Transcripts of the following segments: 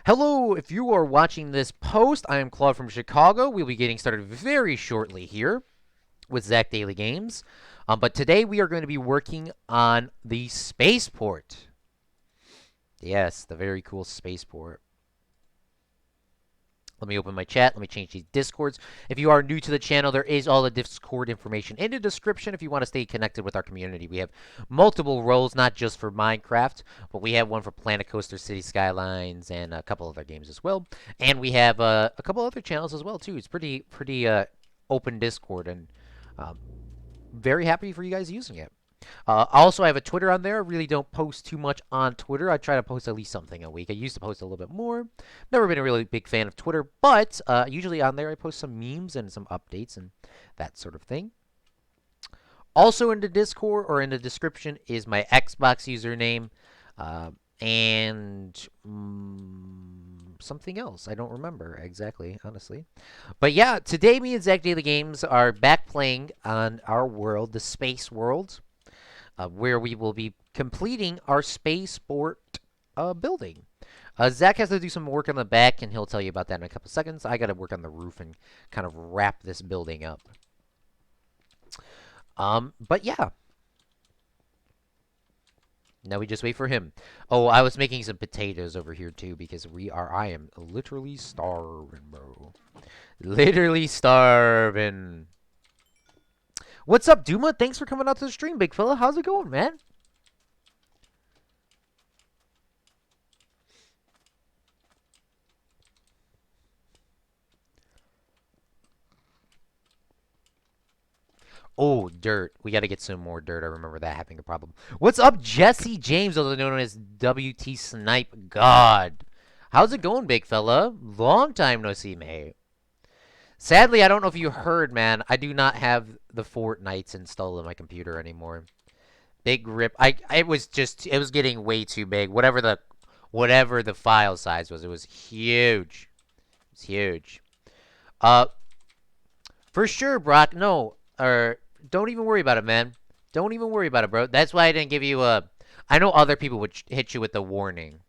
Hello, if you are watching this post, I am Claude from Chicago. We'll be getting started very shortly here with Zach Daily Games. But today we are going to be working on the spaceport. Yes, the very cool spaceport. Let me open my chat. Let me change these Discords. If you are new to the channel, there is all the Discord information in the description if you want to stay connected with our community. We have multiple roles, not just for Minecraft, but we have one for Planet Coaster, City Skylines, and a couple other games as well. And we have a couple other channels as well, too. It's pretty open Discord, and um, very happy for you guys using it. Also, I have a Twitter on there. I really don't post too much on Twitter. I try to post at least something a week. I used to post a little bit more. Never been a really big fan of Twitter, but usually on there I post some memes and some updates and that sort of thing. Also in the Discord or in the description is my Xbox username and something else. I don't remember exactly, honestly. But yeah, today me and Zach Daily Games are back playing on our world, the space world. Where we will be completing our spaceport building. Zach has to do some work on the back, and he'll tell you about that in a couple seconds. I got to work on the roof and kind of wrap this building up. But yeah. Now we just wait for him. Oh, I was making some potatoes over here too because I am literally starving, bro. Literally starving. What's up, Duma? Thanks for coming out to the stream, big fella. How's it going, man? Oh, dirt. We got to get some more dirt. I remember that having a problem. What's up, Jesse James, also known as WT Snipe God? How's it going, big fella? Long time no see, mate. Sadly, I don't know if you heard, man. I do not have the Fortnites installed on my computer anymore. Big rip. It was getting way too big. Whatever the file size was, it was huge. It's huge. Uh, for sure, Brock. No, don't even worry about it, man. Don't even worry about it, bro. That's why I didn't give you a. I know other people would hit you with the warning,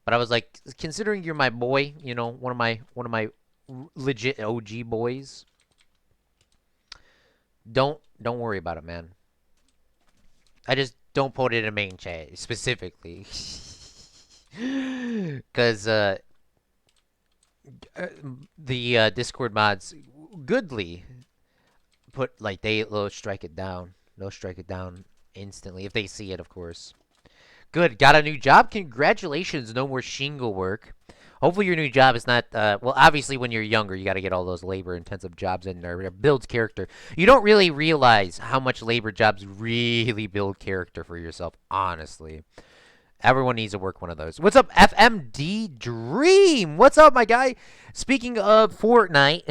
but I was like, considering you're my boy, you know, one of my legit OG boys. Don't worry about it, man. I just don't put it in main chat specifically, because the Discord mods goodly put like they'll strike it down. They'll strike it down instantly if they see it, of course. Good, got a new job. Congratulations. No more shingle work. Hopefully your new job is not, well, obviously when you're younger, you got to get all those labor-intensive jobs in there. It builds character. You don't really realize how much labor jobs really build character for yourself, honestly. Everyone needs to work one of those. What's up, FMD Dream? What's up, my guy? Speaking of Fortnite,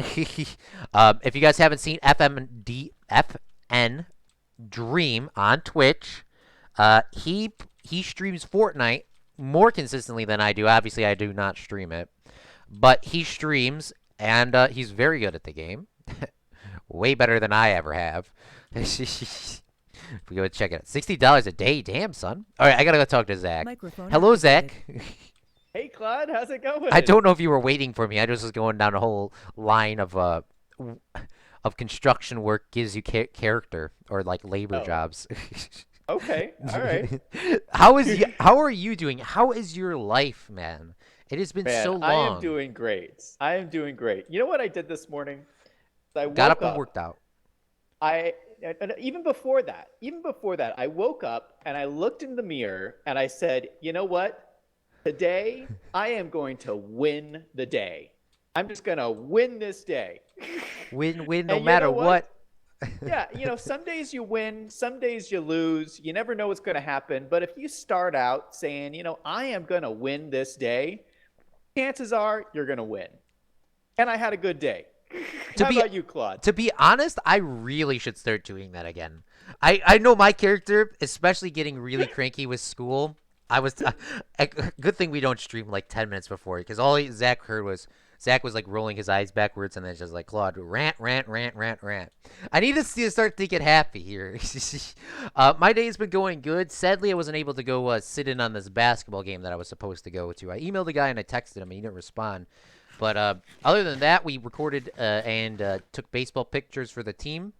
if you guys haven't seen FN Dream on Twitch, he streams Fortnite more consistently than I do. Obviously, I do not stream it, but he streams, and he's very good at the game. Way better than I ever have. We go check it out. $60 a day, damn son. All right, I gotta go talk to Zach. Microphone Hello, Zach. Hey, Claude, how's it going? I don't know if you were waiting for me. I just was going down a whole line of construction work gives you character or like labor jobs. Okay, all right. How are you doing? How is your life, man? It has been Man, so long. I am doing great. I am doing great. You know what I did this morning? I Got woke up and worked out. Even before that, I woke up and I looked in the mirror and I said, you know what? Today, I am going to win the day. I'm just going to win this day. Win, no matter what. Yeah, you know, some days you win, some days you lose. You never know what's going to happen. But if you start out saying, you know, I am going to win this day, chances are you're going to win. And I had a good day. How about you, Claude? To be honest, I really should start doing that again. I know my character, especially getting really cranky with school. Good thing we don't stream like 10 minutes before, because all Zach heard was, Zach was like rolling his eyes backwards and then just like, Claude, rant, rant, rant, rant, rant. I need to start thinking happy here. My day's been going good. Sadly, I wasn't able to go sit in on this basketball game that I was supposed to go to. I emailed the guy and I texted him and he didn't respond. But other than that, we recorded and took baseball pictures for the team.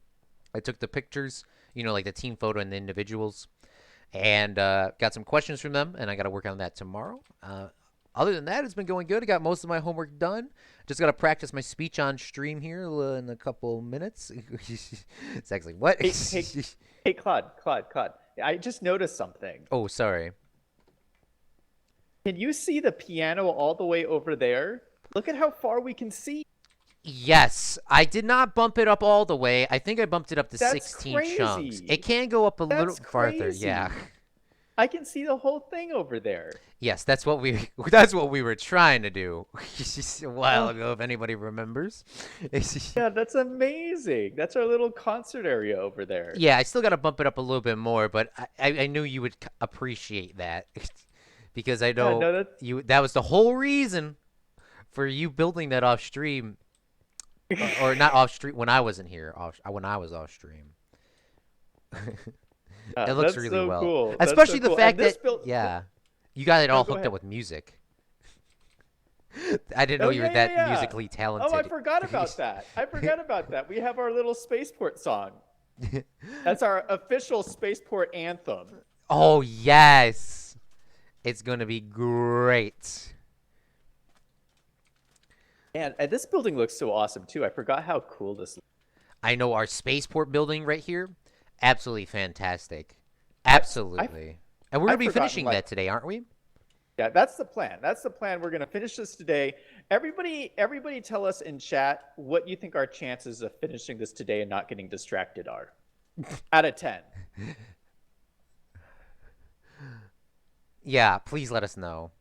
I took the pictures, like the team photo and the individuals, and got some questions from them, and I got to work on that tomorrow. Other than that, it's been going good. I got most of my homework done. Just got to practice my speech on stream here in a couple minutes. It's actually what? Hey, Claude. I just noticed something. Oh, sorry. Can you see the piano all the way over there? Look at how far we can see. Yes, I did not bump it up all the way. I think I bumped it up to That's 16 chunks. crazy. It can go up a little That's farther. crazy. Yeah. I can see the whole thing over there. Yes, that's what we were trying to do a while ago, if anybody remembers. Yeah, that's amazing. That's our little concert area over there. Yeah, I still got to bump it up a little bit more, but I knew you would appreciate that because I know no, that's... that was the whole reason for you building that off stream or not off stream when I wasn't here, when I was off stream. It looks that's really so well. cool. That's Especially so the cool. fact And this that yeah, you got it all go hooked ahead. up with music. I didn't know Oh you were yeah, that yeah, yeah. musically talented. Oh, I forgot about that. I forgot about that. We have our little spaceport song. That's our official spaceport anthem. Oh, yes. It's going to be great. And this building looks so awesome too. I forgot how cool this looks. I know our spaceport building right here, absolutely fantastic. Absolutely. And we're going I've to be forgotten, finishing like, that today, aren't we? Yeah, that's the plan. That's the plan. We're gonna finish this today. Everybody tell us in chat what you think our chances of finishing this today and not getting distracted are. Out of 10. Yeah, please let us know.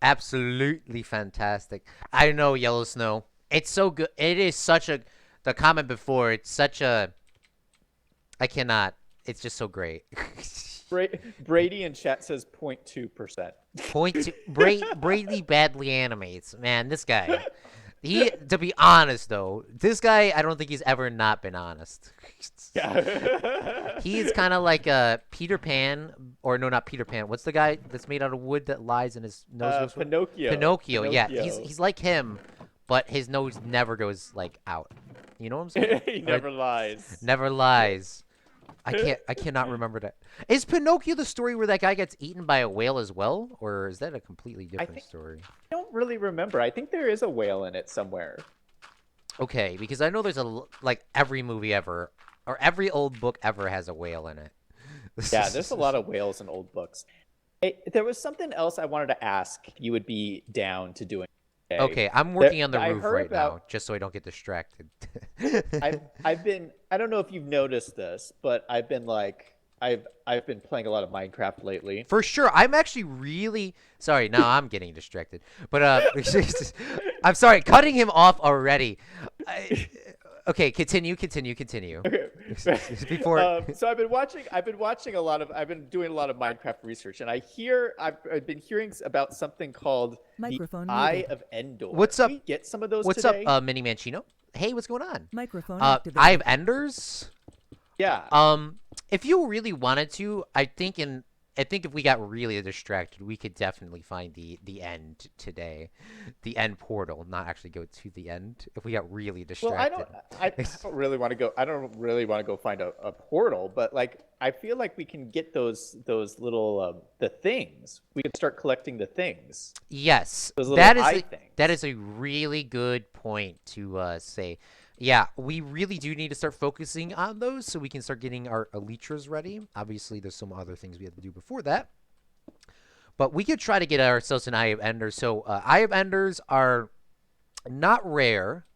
Absolutely fantastic. I know Yellow Snow. It's so good. It is such a the comment before, it's such a I cannot. It's just so great. Brady in chat says 0.2%. Brady badly animates. Man, this guy. To be honest though, this guy I don't think he's ever not been honest. Yeah. He is kind of like a Peter Pan, or no, not Peter Pan. What's the guy that's made out of wood that lies in his nose? Pinocchio. Pinocchio. Yeah, he's like him, but his nose never goes like out. You know what I'm saying? He never lies. Never lies. I cannot remember that. Is Pinocchio the story where that guy gets eaten by a whale as well, or is that a completely different story? I don't really remember. I think there is a whale in it somewhere. Okay, because I know there's like every movie ever, or every old book ever has a whale in it. Yeah, there's a lot of whales in old books. Hey, there was something else I wanted to ask if you would be down to doing. Today. Okay, I'm working on the I roof heard right now, about- just so I don't get distracted. I've been, I don't know if you've noticed this, but I've been playing a lot of Minecraft lately. For sure, I'm actually really sorry. Now I'm getting distracted, but I'm sorry, cutting him off already. Okay, continue. Okay. Before So I've been watching I've been doing a lot of Minecraft research, and I've been hearing about something called Microphone the Eye muted. of Endor. What's up? Can we get some of those what's today? up, Mini Manchino? Hey, what's going on? Microphone activated. I have Enders. Yeah. If you really wanted to, I think if we got really distracted, we could definitely find the end today, the end portal. Not actually go to the end. If we got really Well, distracted. I don't really want to go. I don't really want to go find a portal, but like I feel like we can get those little the things. We can start collecting the things. Yes, Those little that is eye things. that is a really good point to say. Yeah, we really do need to start focusing on those so we can start getting our elytras ready. Obviously, there's some other things we have to do before that. But we could try to get ourselves an Eye of Enders. So Eye of Enders are not rare.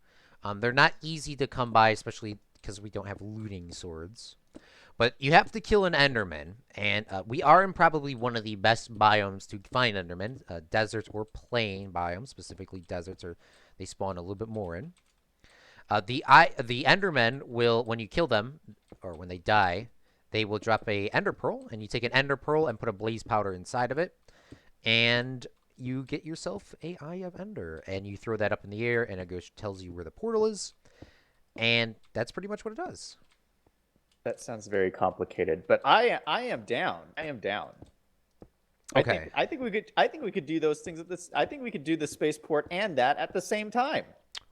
They're not easy to come by, especially because we don't have looting swords. But you have to kill an Enderman. And we are in probably one of the best biomes to find Endermen. Deserts or plain biomes, specifically deserts, they spawn a little bit more in. The Endermen will, when you kill them, or when they die, they will drop a Ender Pearl, and you take an Ender Pearl and put a Blaze Powder inside of it, and you get yourself a Eye of Ender, and you throw that up in the air, and it goes tells you where the portal is, and that's pretty much what it does. That sounds very complicated, but I am down. I am down. Okay, I think we could do those things at this. I think we could do the spaceport and that at the same time.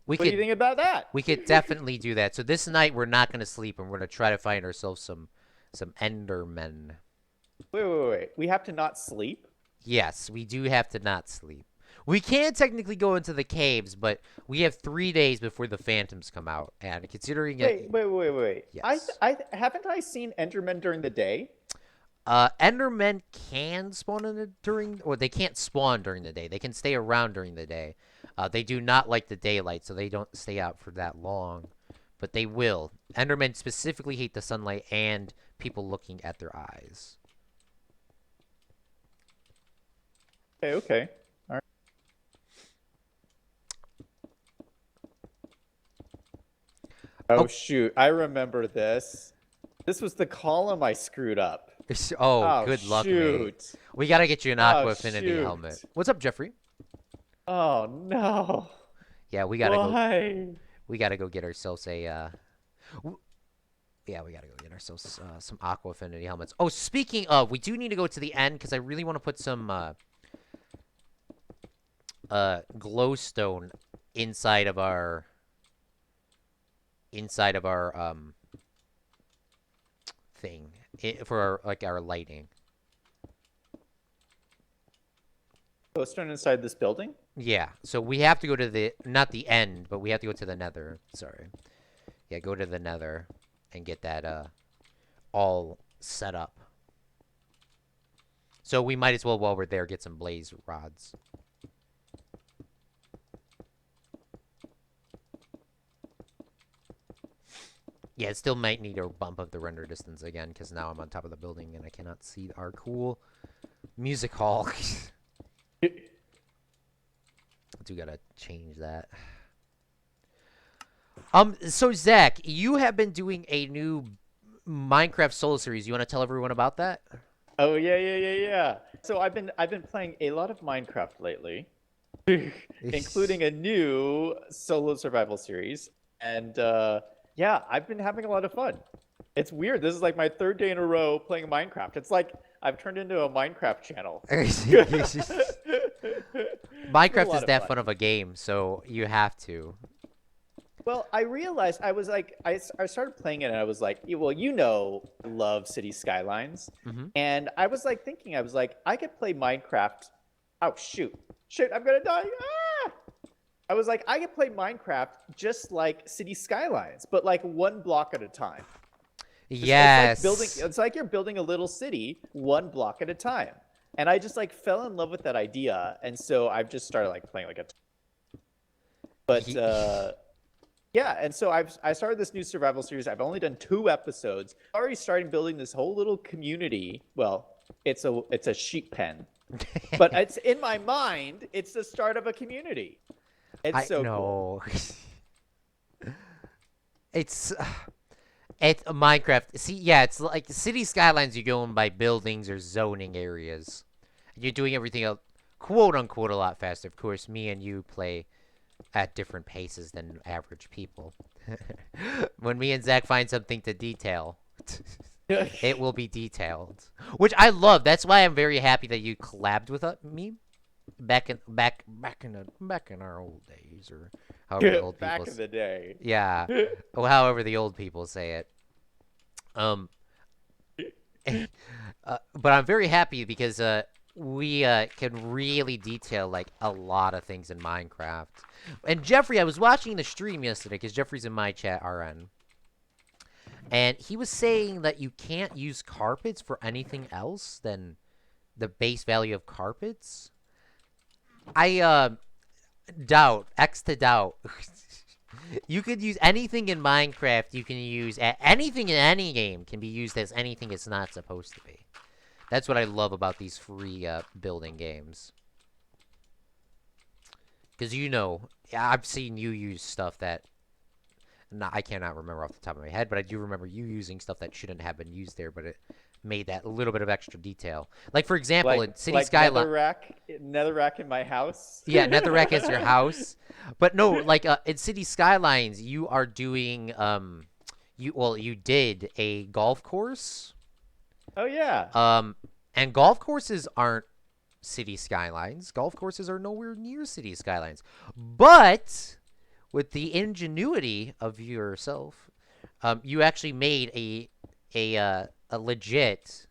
we What do you could think about that? we could definitely do that. So this night we're not gonna sleep, and we're gonna try to find ourselves some Endermen. Wait. We have to not sleep. Yes, we do have to not sleep. We can technically go into the caves, but we have 3 days before the phantoms come out. And considering it, Wait. yes, I haven't I seen Endermen during the day? Endermen can spawn or they can't spawn during the day. They can stay around during the day. They do not like the daylight, so they don't stay out for that long. But they will. Endermen specifically hate the sunlight and people looking at their eyes. Okay. All right. Oh Oh, shoot, I remember this. This was the column I screwed up. oh, Oh good luck, mate. shoot. We gotta get you an Oh Aqua Affinity helmet. shoot. What's up, Jeffrey? Oh no. Yeah, we gotta go. Why? We gotta go get ourselves a. Yeah, we gotta go get ourselves some Aqua Affinity helmets. Oh, speaking of, we do need to go to the end because I really want to put some glowstone inside of our thing for our lighting. Postern inside this building? Yeah, so we have to go to the not the end, but we have to go to the Nether. Sorry. Yeah, go to the Nether and get that all set up. So we might as well, while we're there, get some blaze rods. Yeah, it still might need a bump up the render distance again, because now I'm on top of the building and I cannot see our cool music hall. I do gotta change that. So Zach, you have been doing a new Minecraft solo series. You want to tell everyone about that? Oh yeah. So I've been playing a lot of Minecraft lately, including a new solo survival series, and yeah, I've been having a lot of fun. It's weird. This is like my third day in a row playing Minecraft. It's like I've turned into a Minecraft channel. It's been a Minecraft is lot of that fun. fun of a game, so you have to. Well, I realized I was like, I started playing it and I was like, well, you know, I love City Skylines. Hmm. And I was like thinking, I was like, I could play Minecraft. Oh, shoot, I'm going to die. Ah! I was like, I could play Minecraft just like City Skylines, but like one block at a time. It's like building, Yes. it's like you're building a little city one block at a time. And I just like fell in love with that idea. And so I've just started like playing like a, but, yeah, and so I started this new survival series. I've only done 2 episodes. Already starting building this whole little community. Well, it's a sheep pen, but it's in my mind. It's the start of a community. It's I so cool. know. It's it's Minecraft. See, yeah, it's like City Skylines. You're going by buildings or zoning areas. You're doing everything else, quote unquote, a lot faster. Of course, me and you play at different paces than average people. When me and Zach find something to detail, it will be detailed, which I love. That's why I'm very happy that you collabed with me back in our old days, or however the old people Back in the day. yeah, or however the old people say it. Um, but I'm very happy because we can really detail like a lot of things in Minecraft. And Jeffrey, I was watching the stream yesterday because Jeffrey's in my chat, RN, and he was saying that you can't use carpets for anything else than the base value of carpets. I doubt X to doubt. You could use anything in Minecraft. You can use anything in any game can be used as anything it's not supposed to be. That's what I love about these free building games. Because I've seen you use stuff that I cannot remember off the top of my head, but I do remember you using stuff that shouldn't have been used there, but it made that little bit of extra detail. Like for example, in City Like Skyline, netherrack in my house. yeah, Netherrack is your house, but no, like in City Skylines, you are doing you did a golf course, Oh yeah. um, and golf courses aren't City Skylines. Golf courses are nowhere near City Skylines, but with the ingenuity of yourself, you actually made a legit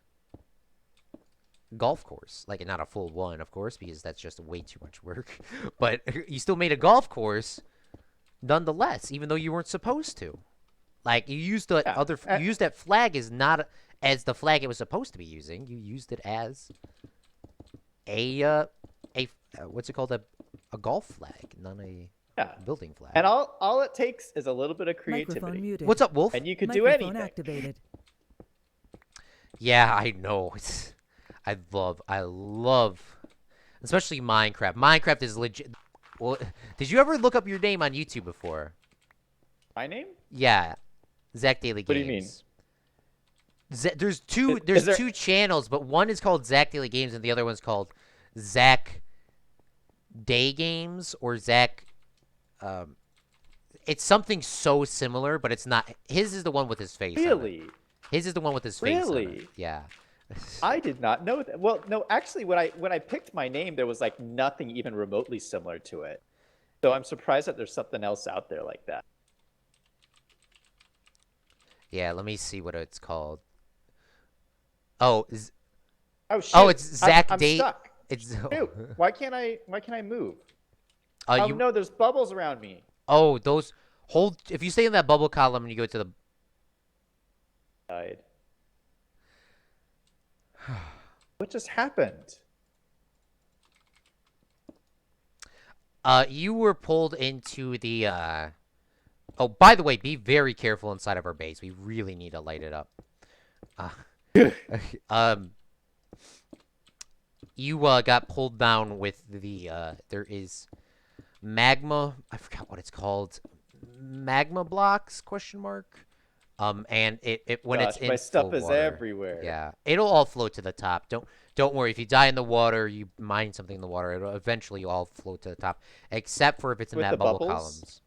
golf course. Like not a full one, of course, because that's just way too much work. But you still made a golf course nonetheless, even though you weren't supposed to. Like Yeah. you used that flag as not as the flag it was supposed to be using. You used it as a what's it called, a golf flag, not a Yeah. building flag. And all it takes is a little bit of Microphone creativity. muted. What's up, Wolf? And you could do Microphone anything. activated. Yeah, I know. I love, especially Minecraft. Minecraft is legit. Well, did you ever look up your name on YouTube before? My name? Yeah, Zach Daily Games. What do you mean? There's Is there two channels, but one is called Zach Daily Games and the other one's called Zach Day Games or Zach. Um, it's something so similar, but it's not. His is the one with his face on it. really? His is the one with his face on it. Really? Yeah. I did not know that. Well, no, actually when I picked my name, there was like nothing even remotely similar to it. So I'm surprised that there's something else out there like that. Yeah, let me see what it's called. Oh, Oh shoot. oh, it's Zach I'm Day. stuck. It's Shoot. Why can't I move? oh Oh you no, there's bubbles around me. oh those hold if you stay in that bubble column and you go to the Died. What just happened? you were pulled into the oh, by the way, be very careful inside of our base. We really need to light it up. Uh, um you got pulled down with the there is magma, I forgot what it's called. Magma blocks question mark. And it when it's Gosh, in my stuff full is water, everywhere. yeah, it'll all float to the top. Don't worry. If you die in the water, you mine something in the water, it'll eventually all float to the top, except for if it's in With that the bubble bubbles? columns.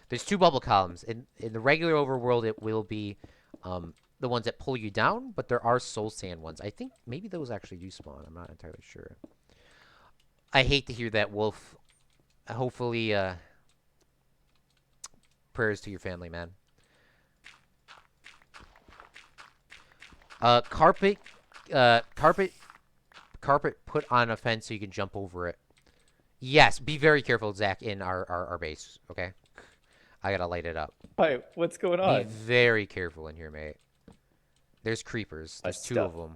There's two bubble columns. In the regular overworld, it will be the ones that pull you down, but there are soul sand ones. I think maybe those actually do spawn. I'm not entirely sure. I hate to hear that, Wolf. Hopefully, prayers to your family, man. Carpet, carpet put on a fence so you can jump over it. Yes, be very careful, Zach, in our base, okay? I gotta light it up. Wait, what's going Be on? very careful in here, mate. There's creepers. There's two of them.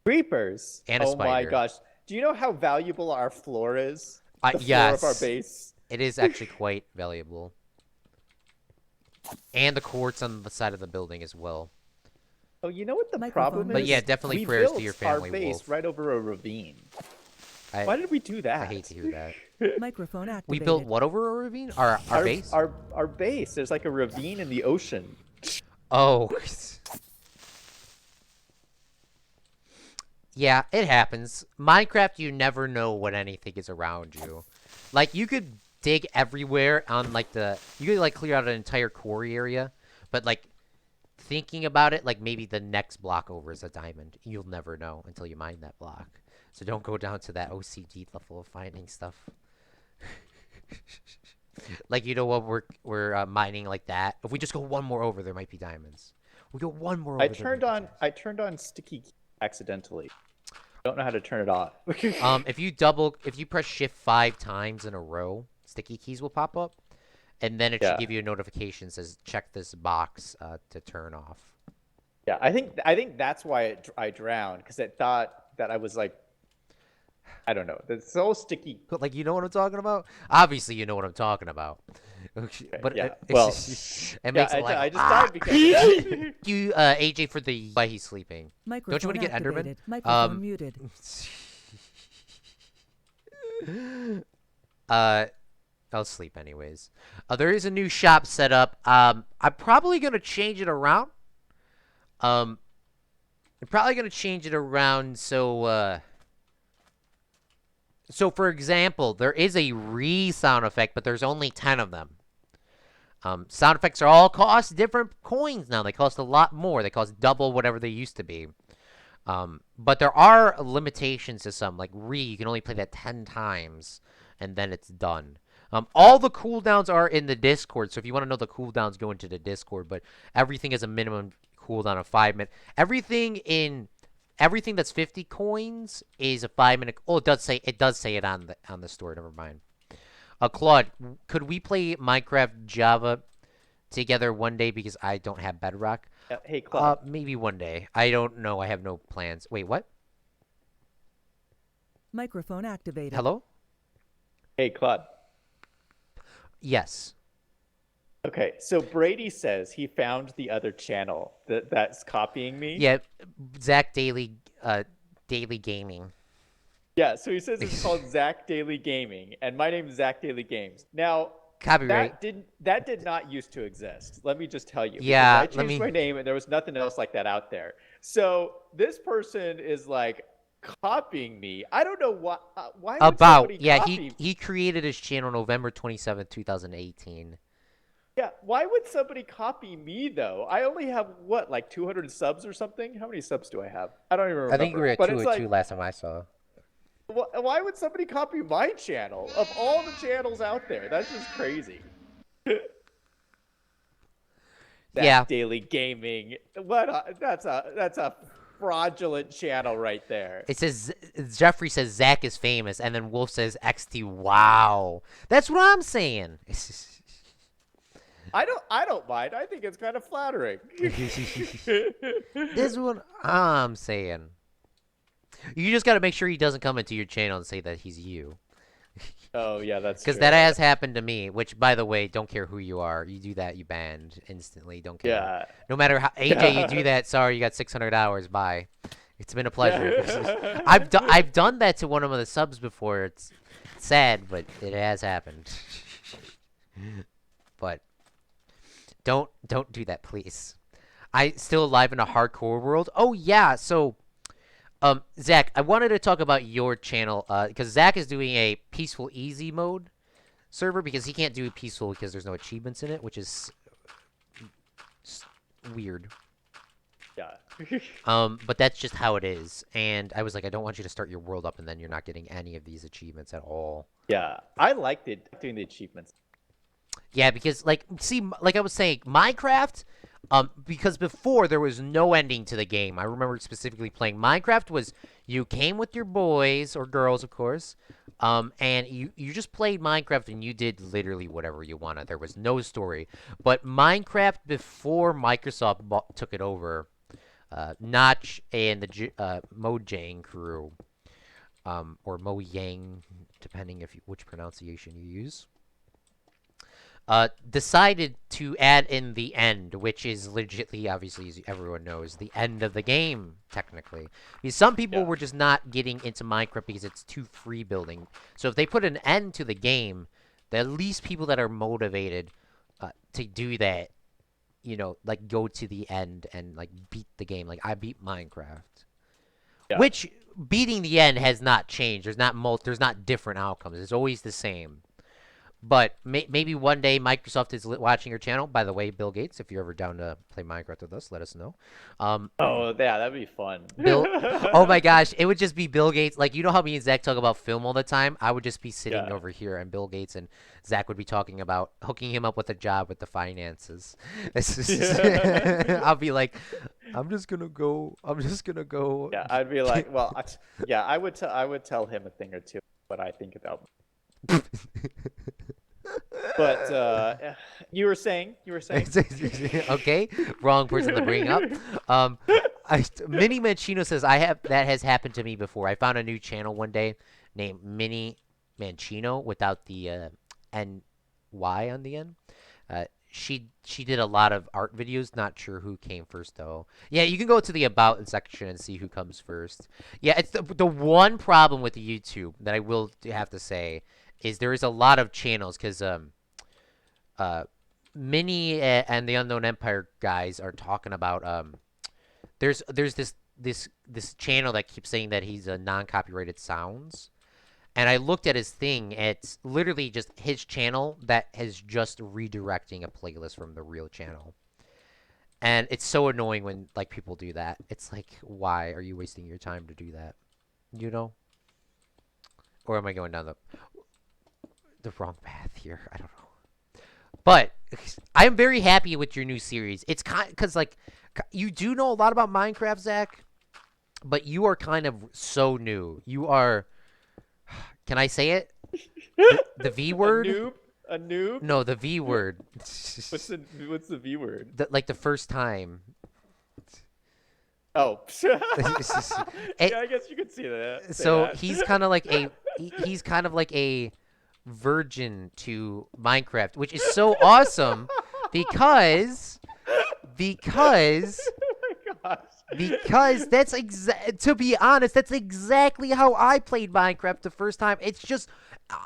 Creepers. And a Oh my spider. gosh. Do you know how valuable our floor is? The floor of our Yes, base. it is actually quite valuable. And the quartz on the side of the building as well. Oh, you know what the Microphone problem is? But yeah, definitely We prayers to built your family, our base Wolf. right over a ravine. I, Why did we do that? I hate to hear that. Microphone activated. We built what over a ravine? Our base? Our base. There's like a ravine in the ocean. Oh. Yeah, it happens. Minecraft, you never know what anything is around you. Like, you could dig everywhere on, like, you could, like, clear out an entire quarry area. But, like, thinking about it, like, maybe the next block over is a diamond. You'll never know until you mine that block. So don't go down to that OCD level of finding stuff. Like, you know what, we're mining like that. If we just go one more over, there might be diamonds. We go one more over. I turned on sticky key accidentally. Don't know how to turn it off. If you press shift 5 times in a row, sticky keys will pop up, and then it should give you a notification that says check this box to turn off. Yeah, I think that's why I drowned, because it thought that I was like, I don't know. It's so sticky. Like, you know what I'm talking about? Obviously, you know what I'm talking about. But yeah. it Well, it makes it like I just died because of that. you AJ for the why he's sleeping. Microphone Don't you want to get Enderman? activated. Microphone muted. I'll sleep anyways. There is a new shop set up. I'm probably gonna change it around. They're probably gonna change it around so for example, there is a re sound effect, but there's only 10 of them. Sound effects are all cost different coins now. They cost a lot more. They cost double whatever they used to be. But there are limitations to some. Like re, you can only play that 10 times, and then it's done. All the cooldowns are in the Discord, so if you want to know the cooldowns, go into the Discord. But everything is a minimum cooldown of 5 minutes. Everything that's 50 coins is a 5 minute. Oh, it does say it on the store. Never mind. Claude, could we play Minecraft Java together one day because I don't have Bedrock? Hey, Claude. Maybe one day. I don't know. I have no plans. Wait, what? Microphone activated. Hello? Hey, Claude. Yes. Okay, so Brady says he found the other channel that's copying me. Yeah, Zach Daily Gaming. Yeah, so he says it's called Zach Daily Gaming, and my name is Zach Daily Games. Now, Copyright. that did not used to exist. Let me just tell you. Yeah, because I changed my name, and there was nothing else like that out there. So this person is like copying me. I don't know why. Why would somebody copy? He created his channel November 27th, 2018. Yeah, why would somebody copy me though? I only have what, like 200 subs or something? How many subs do I have? I don't even remember. I think you were at but 202 last time I saw. why would somebody copy my channel of all the channels out there? That's just crazy. Yeah. Daily Gaming. That's a fraudulent channel right there. It says Jeffrey says Zach is famous, and then Wolf says XT. Wow, that's what I'm saying. I don't mind. I think it's kind of flattering. This is what I'm saying. You just got to make sure he doesn't come into your channel and say that he's you. Oh yeah, that's true. Because that has happened to me. Which, by the way, don't care who you are. You do that, you banned instantly. Don't care. Yeah. No matter how AJ, you do that. Sorry, you got 600 hours. Bye. It's been a pleasure. I've done that to one of the subs before. It's sad, but it has happened. But don't do that, please. I still alive in a hardcore world. Oh yeah, so Zach, I wanted to talk about your channel because Zach is doing a peaceful easy mode server because he can't do peaceful because there's no achievements in it, which is weird. Yeah. But that's just how it is. And I was like, I don't want you to start your world up and then you're not getting any of these achievements at all. Yeah, I liked it doing the achievements. Yeah, because like I was saying, Minecraft, because before there was no ending to the game. I remember specifically playing Minecraft was you came with your boys or girls, of course, and you just played Minecraft and you did literally whatever you wanted. There was no story. But Minecraft before Microsoft took it over, Notch and the Mojang crew, or Mojang, depending which pronunciation you use. Decided to add in the end, which is legitly, obviously, as everyone knows, the end of the game, technically. Because some people were just not getting into Minecraft because it's too free building. So if they put an end to the game, the at least people that are motivated to do that, you know, like go to the end and like beat the game. Like I beat Minecraft. Yeah. Which beating the end has not changed. There's not different outcomes. It's always the same. But maybe one day Microsoft is watching your channel. By the way, Bill Gates, if you're ever down to play Minecraft with us, let us know. Oh, yeah, that'd be fun. Oh my gosh, it would just be Bill Gates. Like, you know how me and Zach talk about film all the time? I would just be sitting over here, and Bill Gates and Zach would be talking about hooking him up with a job with the finances. I'll be like, I'm just gonna go. Yeah, I'd be like, well, I would tell him a thing or two what I think about. But you were saying. Okay, wrong person to bring up. Mini Mancino says that has happened to me before. I found a new channel one day named Mini Mancino without the NY on the end. She did a lot of art videos. Not sure who came first though. Yeah, you can go to the about section and see who comes first. Yeah, it's the one problem with the YouTube that I will have to say is there is a lot of channels because Mini and the Unknown Empire guys are talking about there's this this channel that keeps saying that he's a non-copyrighted sounds. And I looked at his thing. It's literally just his channel that is just redirecting a playlist from the real channel. And it's so annoying when like people do that. It's like, why are you wasting your time to do that? You know? Or am I going down the wrong path here? I don't know. But I am very happy with your new series. It's kind because like you do know a lot about Minecraft, Zach, but you are kind of so new. You are. Can I say it? The V A word? noob? A noob? No, the V word. What's the V word? Like the first time. Oh. It, Yeah, I guess you could see that. Say so that. he's kind of like a virgin to Minecraft, which is so awesome because because Oh my gosh. because to be honest, that's exactly how I played Minecraft the first time. It's just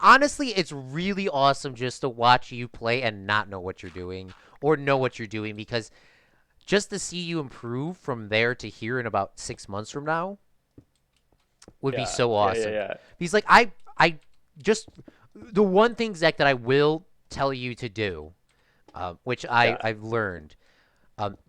honestly, it's really awesome just to watch you play and not know what you're doing or know what you're doing because just to see you improve from there to here in about 6 months from now would be Yeah, so yeah, yeah, awesome. yeah. Because like I just the one thing, Zach, that I will tell you to do, which Yeah. I've learned,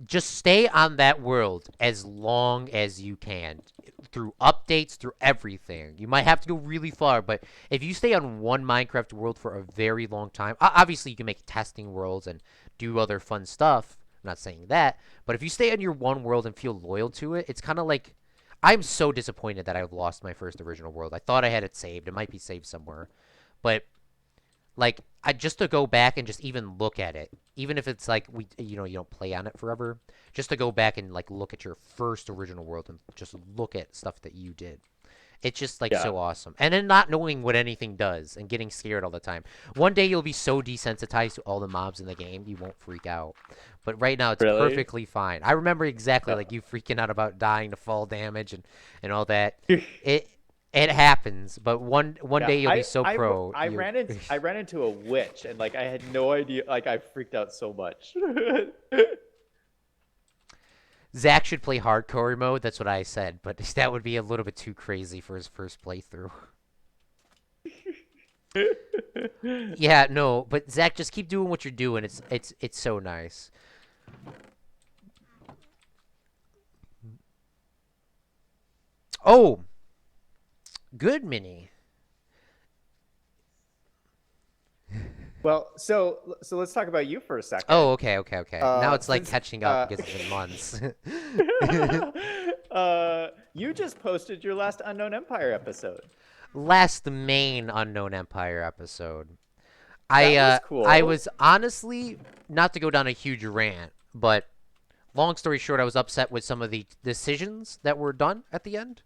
just stay on that world as long as you can, through updates, through everything. You might have to go really far, but if you stay on one Minecraft world for a very long time, obviously you can make testing worlds and do other fun stuff. I'm not saying that, but if you stay on your one world and feel loyal to it, it's kind of like I'm so disappointed that I've lost my first original world. I thought I had it saved. It might be saved somewhere, but like I just to go back and just even look at it, even if it's like you don't play on it forever, just to go back and like look at your first original world and just look at stuff that you did. It's just like Yeah. so awesome. And then not knowing what anything does and getting scared all the time. One day you'll be so desensitized to all the mobs in the game you won't freak out. But right now it's Really? perfectly fine. I remember exactly Uh, like you freaking out about dying to fall damage and all that. It it happens, but one Yeah, day you'll be so pro you I ran into a witch and like I had no idea, like I freaked out so much. Zach should play hardcore mode. That's what I said, but that would be a little bit too crazy for his first playthrough. Yeah, no, but Zach, just keep doing what you're doing. It's so nice. Oh, good mini. Well, so let's talk about you for a Oh, second. okay, okay, okay. Now it's like Since catching up because it's been months. you just posted your last Unknown Empire episode. Last main Unknown Empire episode. That was I cool. was honestly not to go down a huge rant, but long story short, I was upset with some of the decisions that were done at the end.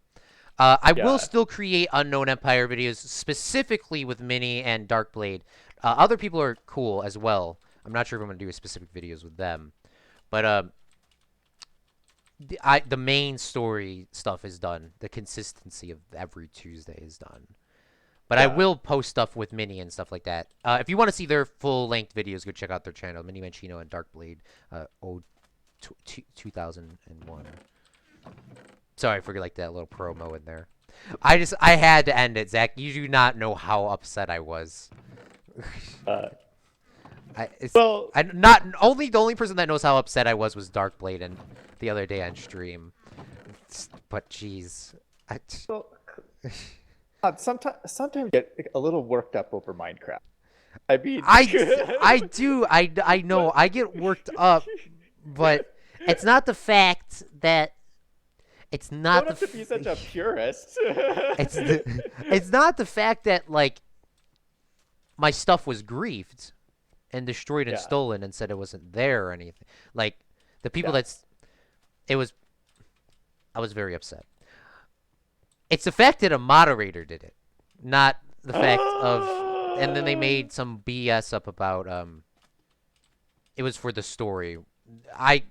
I will Yeah. still create Unknown Empire videos specifically with Mini and Darkblade. Other people are cool as well. I'm not sure if I'm gonna do specific videos with them, but the main story stuff is done. The consistency of every Tuesday is done. But I Yeah. will post stuff with Mini and stuff like that. If you want to see their full length videos, go check out their channel, Mini Mancino and Darkblade. Oh, 2001. Sorry for like that little promo in there. I had to end it, Zach. You do not know how upset I was. Uh, I it's well, I not only the only person that knows how upset I was Darkblade and the other day on stream. But jeez, I well, sometimes I get a little worked up over Minecraft. I mean, I do I know but I get worked up, but it's not the fact that it's don't not the have to be such a purist. it's not the fact that like my stuff was griefed and destroyed and Yeah, stolen and said it wasn't there or anything. Like the people yeah. that's it was I was very upset. It's the fact that a moderator did it, not the fact of and then they made some BS up about it was for the story. I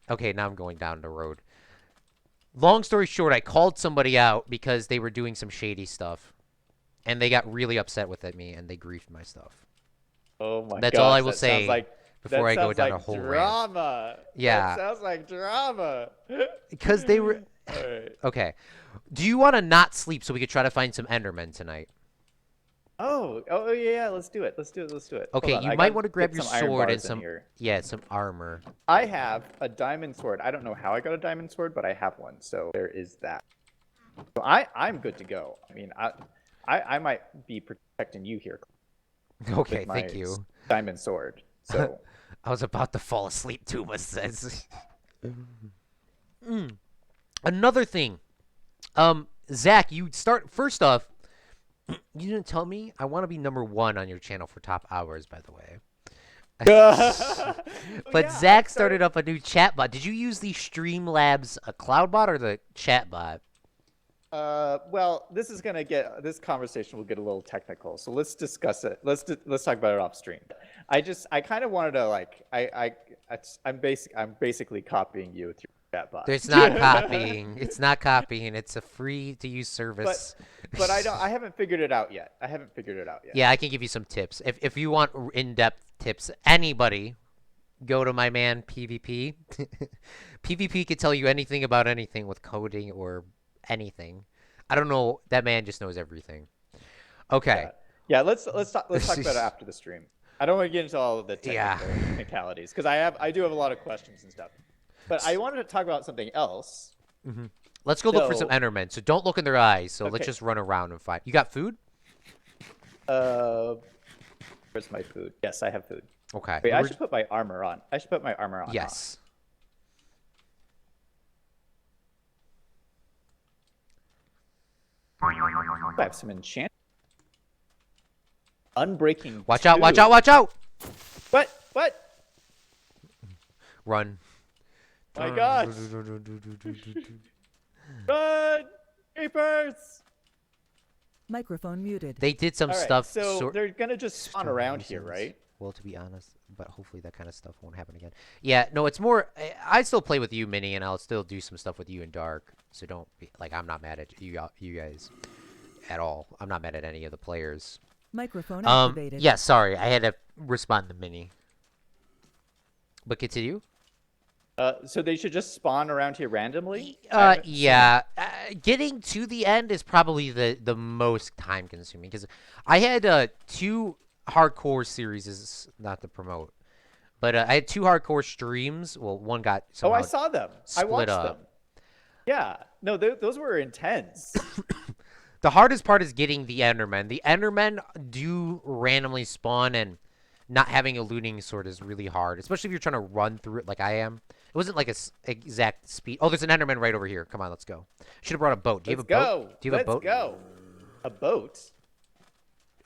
okay, now I'm going down the road. Long story short, I called somebody out because they were doing some shady stuff and they got really upset with me and they griefed my stuff. Oh my That's all I gosh, will say before that I go sounds down a like whole rant. drama. That Yeah, sounds like drama. because they were All right. Okay. Do you want to not sleep so we could try to find some Endermen tonight? Oh yeah, let's do it. Let's do it. Let's do it. Hold Okay, on, you I might gotta want to grab get your some iron sword and bars in some, here. yeah, some armor. I have a diamond sword. I don't know how I got a diamond sword, but I have one. So there is that. So I'm good to go. I mean, I might be protecting you here Okay, with thank my you. diamond sword. So I was about to fall asleep, Tuma says. Another thing. Zach, you start first off. You didn't tell me. I want to be #1 on your channel for top hours, by the way. oh, But yeah, I Zach started started. up a new chatbot. Did you use the Streamlabs CloudBot or the chatbot? Well, this conversation will get a little technical, so let's discuss it. Let's talk about it off stream. I kind of wanted to like, I'm basically copying you with your There's not chatbot. copying. It's not copying. It's a free to use but, service. I haven't figured it out yet. I haven't figured it out yet. Yeah, I can give you some tips. If you want in-depth tips, anybody go to my man PvP. PvP could tell you anything about anything with coding or anything. I don't know. That man just knows everything. Okay. Yeah, yeah. Let's talk about it after the stream. I don't want to get into all of the Yeah. technicalities because I do have a lot of questions and stuff. But I wanted to talk about something else. Let's go look for some So, Endermen. So don't look in their eyes. So let's okay. just run around and find. You got food? Uh, where's my food? Yes, I have food. Okay. Wait, I should put my armor on. I should put my armor on. Yes. I have some enchant. Unbreaking. Watch out! 2. Watch out! Watch out! What? What? Run. My gosh! Run! Creepers! Microphone muted. They did some All right, stuff. so they're gonna just spawn around here, right? Well, to be honest, but hopefully that kind of stuff won't happen again. Yeah, no, it's more. I still play with you, Minnie, and I'll still do some stuff with you in Dark. So don't be like, I'm not mad at you guys at all. I'm not mad at any of the players. Microphone activated. Yeah, sorry, I had to respond to Minnie. But continue. So they should just spawn around here randomly? Yeah. Getting to the end is probably the most time consuming because I had 2 hardcore series, is not to promote, but I had 2 hardcore streams. Well, one got Oh, I somehow saw them. I split watched up. them. Yeah. No, those were intense. The hardest part is getting the Endermen. The Endermen do randomly spawn, and not having a looting sword is really hard, especially if you're trying to run through it like I am. It wasn't like a exact speed. Oh, there's an Enderman right over here. Come on, let's go. Should have brought a boat. Do you have a boat? Do you have a boat? Let's go. A boat?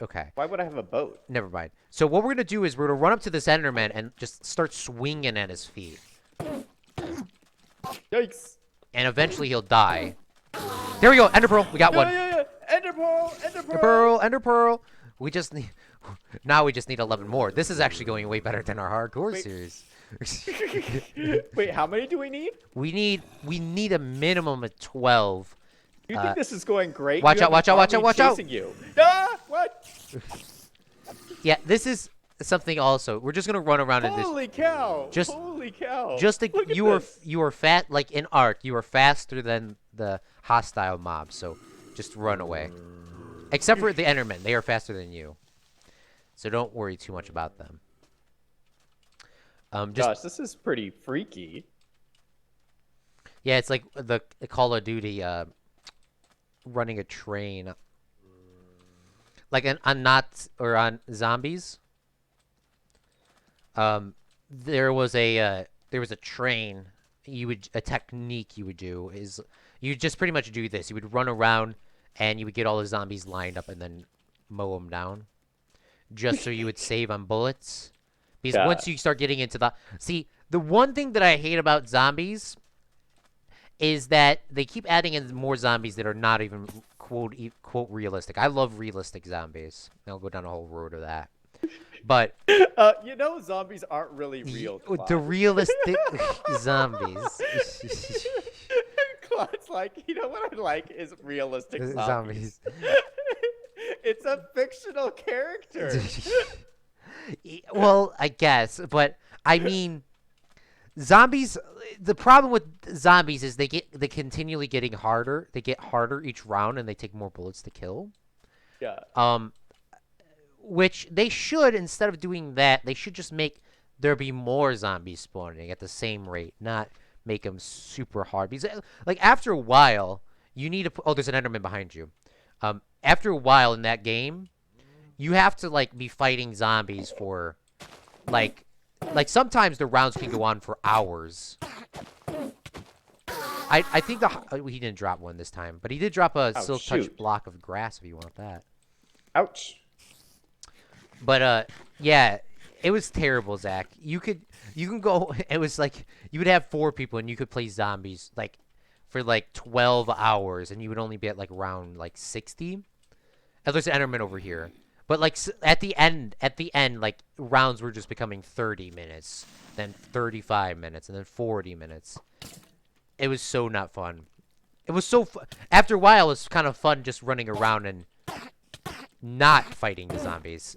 Okay. Why would I have a boat? Never mind. So what we're going to do is we're going to run up to this Enderman and just start swinging at his feet. Yikes. And eventually he'll die. There we go. Ender Pearl. We got one. Yeah. Ender pearl. Ender Ender pearl. Pearl. Ender Pearl. We just need... Now we just need 11 more. This is actually going way better than our hardcore Wait. series. Wait, how many do we need? We need a minimum of 12. You think this is going great? Watch You out, have watch an out, watch out, army watch out. chasing you. Ah, what? Yeah, this is something also. We're just going to run around in this. Holy cow! Just- Holy cow! Just to, Look at this. you are fat like in Ark. You are faster than the hostile mobs. So just run away. Except for the Endermen, they are faster than you. So don't worry too much about them. Gosh, this is pretty freaky. Yeah, it's like the Call of Duty running a train. Like on zombies. There was a train. A technique you would do is you just pretty much do this. You would run around and you would get all the zombies lined up and then mow them down, just so you would save on bullets. Because Yeah. once you start getting into the one thing that I hate about zombies is that they keep adding in more zombies that are not even quote realistic. I love realistic zombies. I'll go down a whole road of that. But Zombies aren't really real. the realistic zombies. Claude's like, what I like is realistic zombies. Zombies. It's a fictional character. Well, I guess, but I mean, Zombies. The problem with zombies is they continually getting harder. They get harder each round, and they take more bullets to kill. Yeah. Um, which they should, instead of doing that, they should just make there be more zombies spawning at the same rate, not make them super hard. Because like after a while, you need to. Oh, there's an Enderman behind you. After a while in that game, you have to like be fighting zombies for like sometimes the rounds can go on for hours. I think he didn't drop one this time, but he did drop a silk touch block of grass if you want that. Ouch. But yeah, it was terrible, Zach. You can go. It was like you would have 4 people and you could play zombies like for like 12 hours, and you would only be at like round like 60. And there's an Enderman over here. But like at the end, like rounds were just becoming 30 minutes, then 35 minutes, and then 40 minutes. It was so not fun. It was so after a while, it's kind of fun just running around and not fighting the zombies.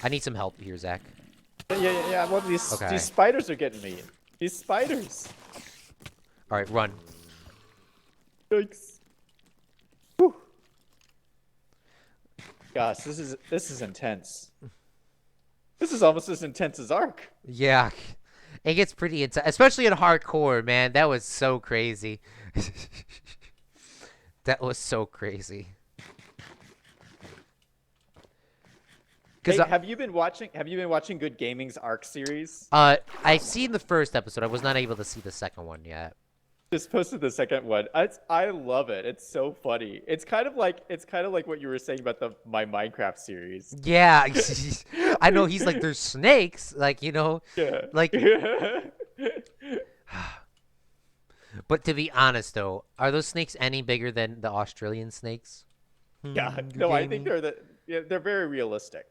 I need some help here, Zach. Yeah. Well, these spiders are getting me. These spiders. All right, run. Yikes. Whew. Gosh, this is intense. This is almost as intense as Ark. Yeah, it gets pretty intense, especially in hardcore, man. That was so crazy. That was so crazy. Hey, have you been watching Good Gaming's Ark series? I've seen the first episode. I was not able to see the second one yet. Just posted the second one. I love it. It's so funny. It's kind of like what you were saying about my Minecraft series. Yeah, I know. He's like, there's snakes, like Yeah. like. But to be honest, though, are those snakes any bigger than the Australian snakes? Yeah. No, I think they're very realistic.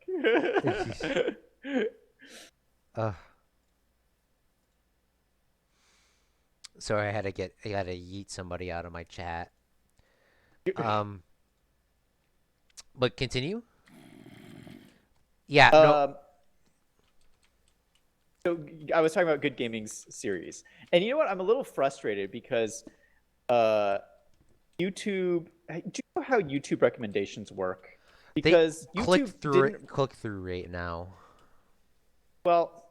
Sorry, I had to yeet somebody out of my chat. But continue. Yeah. No. So I was talking about Good Gaming's series, and you know what? I'm a little frustrated because YouTube. Do you know how YouTube recommendations work? Because YouTube click through rate now. Well,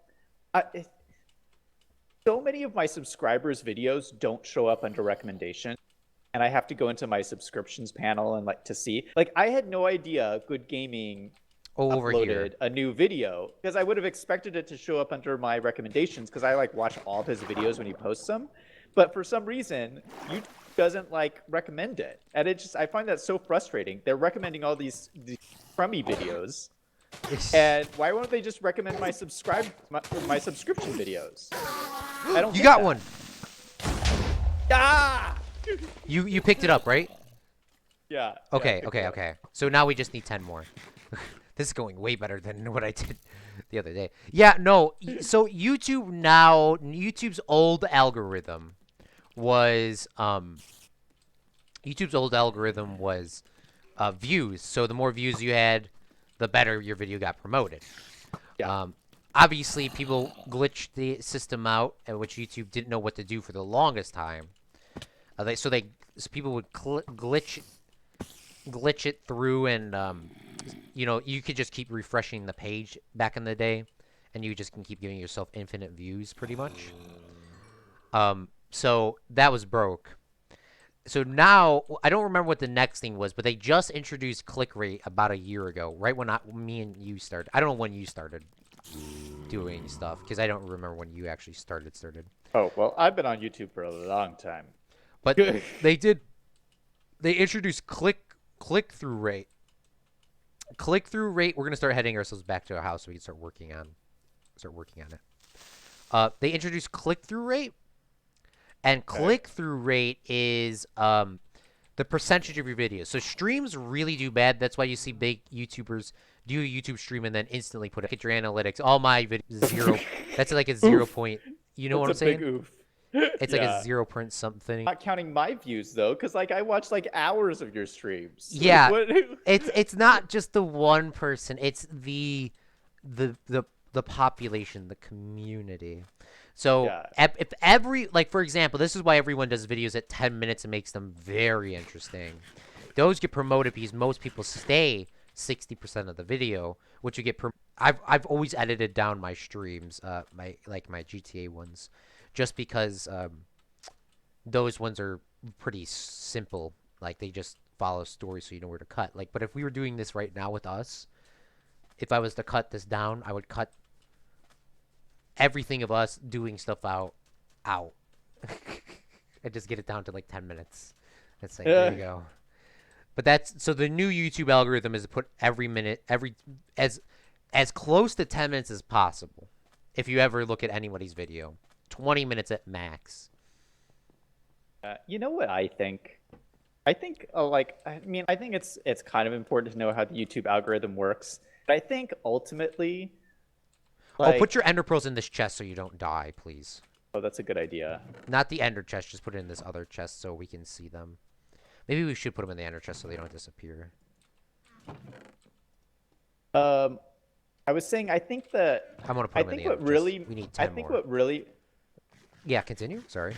so many of my subscribers' videos don't show up under recommendation, and I have to go into my subscriptions panel and to see. Like, I had no idea Good Gaming uploaded a new video, because I would have expected it to show up under my recommendations, because I watch all of his videos when he posts them. But for some reason, YouTube doesn't recommend it, and I find that so frustrating. They're recommending all these crummy videos. And why won't they just recommend my subscription videos? I don't. You got one. Ah! You picked it up, right? Yeah. Okay. So now we just need 10 more. This is going way better than what I did the other day. Yeah, no. So YouTube's old algorithm was views. So the more views you had, the better your video got promoted. Yeah. Obviously, people glitched the system out, which YouTube didn't know what to do for the longest time. So people would glitch it through, and you could just keep refreshing the page back in the day, and you just can keep giving yourself infinite views, pretty much. So that was broke. So now, I don't remember what the next thing was, but they just introduced click rate about a year ago, right when me and you started. I don't know when you started doing stuff, because I don't remember when you actually started. Oh, well, I've been on YouTube for a long time. But they introduced click-through rate. Click-through rate, we're going to start heading ourselves back to our house so we can start working on it. They introduced click-through rate. And click-through rate is the percentage of your videos. So streams really do bad. That's why you see big YouTubers do a YouTube stream and then instantly put it. Look at your analytics. All my videos, 0. That's like a 0 point. You know what I'm saying? Big oof. It's like a 0 point something. Not counting my views though, because I watch hours of your streams. Yeah, it's not just the one person. It's the population, the community. So Yeah. if every, like, for example, this is why everyone does videos at 10 minutes and makes them very interesting. Those get promoted because most people stay 60% of the video, which you get. I've always edited down my streams, my GTA ones, just because those ones are pretty simple. Like they just follow stories, so you know where to cut. Like, but if we were doing this right now with us, if I was to cut this down, I would cut everything of us doing stuff out, and just get it down to like 10 minutes. That's like, there you go. But that's, so the new YouTube algorithm is to put every minute, as close to 10 minutes as possible. If you ever look at anybody's video, 20 minutes at max. You know what I think? I think I think it's kind of important to know how the YouTube algorithm works. But I think ultimately, Oh, put your ender pearls in this chest so you don't die, please. Oh, that's a good idea. Not the ender chest, just put it in this other chest so we can see them. Maybe we should put them in the ender chest so they don't disappear. I was saying, I think that I'm gonna put them in the ender chest. We need 10 more. Yeah, continue. Sorry.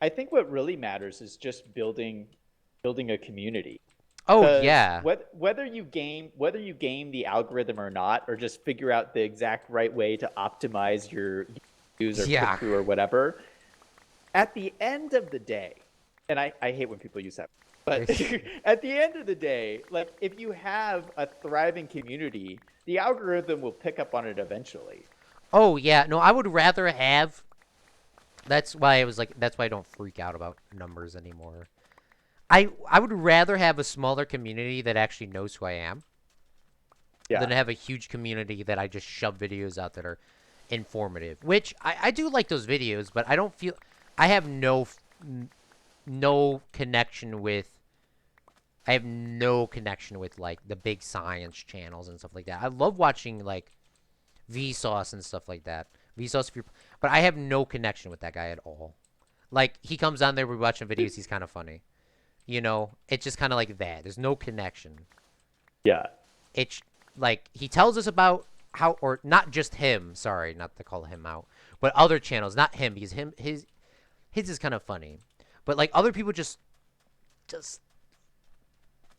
I think what really matters is just building a community. Oh yeah. Whether you game the algorithm or not, or just figure out the exact right way to optimize your views or click through or whatever. At the end of the day, and I hate when people use that, but at the end of the day, like if you have a thriving community, the algorithm will pick up on it eventually. Oh yeah. No, I would rather have. That's why I was like. That's why I don't freak out about numbers anymore. I would rather have a smaller community that actually knows who I am than have a huge community that I just shove videos out that are informative. Which I do like those videos, but I don't feel I have no connection with. I have no connection with like the big science channels and stuff like that. I love watching like Vsauce and stuff like that. Vsauce, but I have no connection with that guy at all. Like he comes on there, we're watching videos. He's kind of funny. You know, it's just kind of like that. There's no connection. Yeah. It's like he tells us about how, or not just him. Sorry, not to call him out, but other channels, not him, because his is kind of funny. But like other people just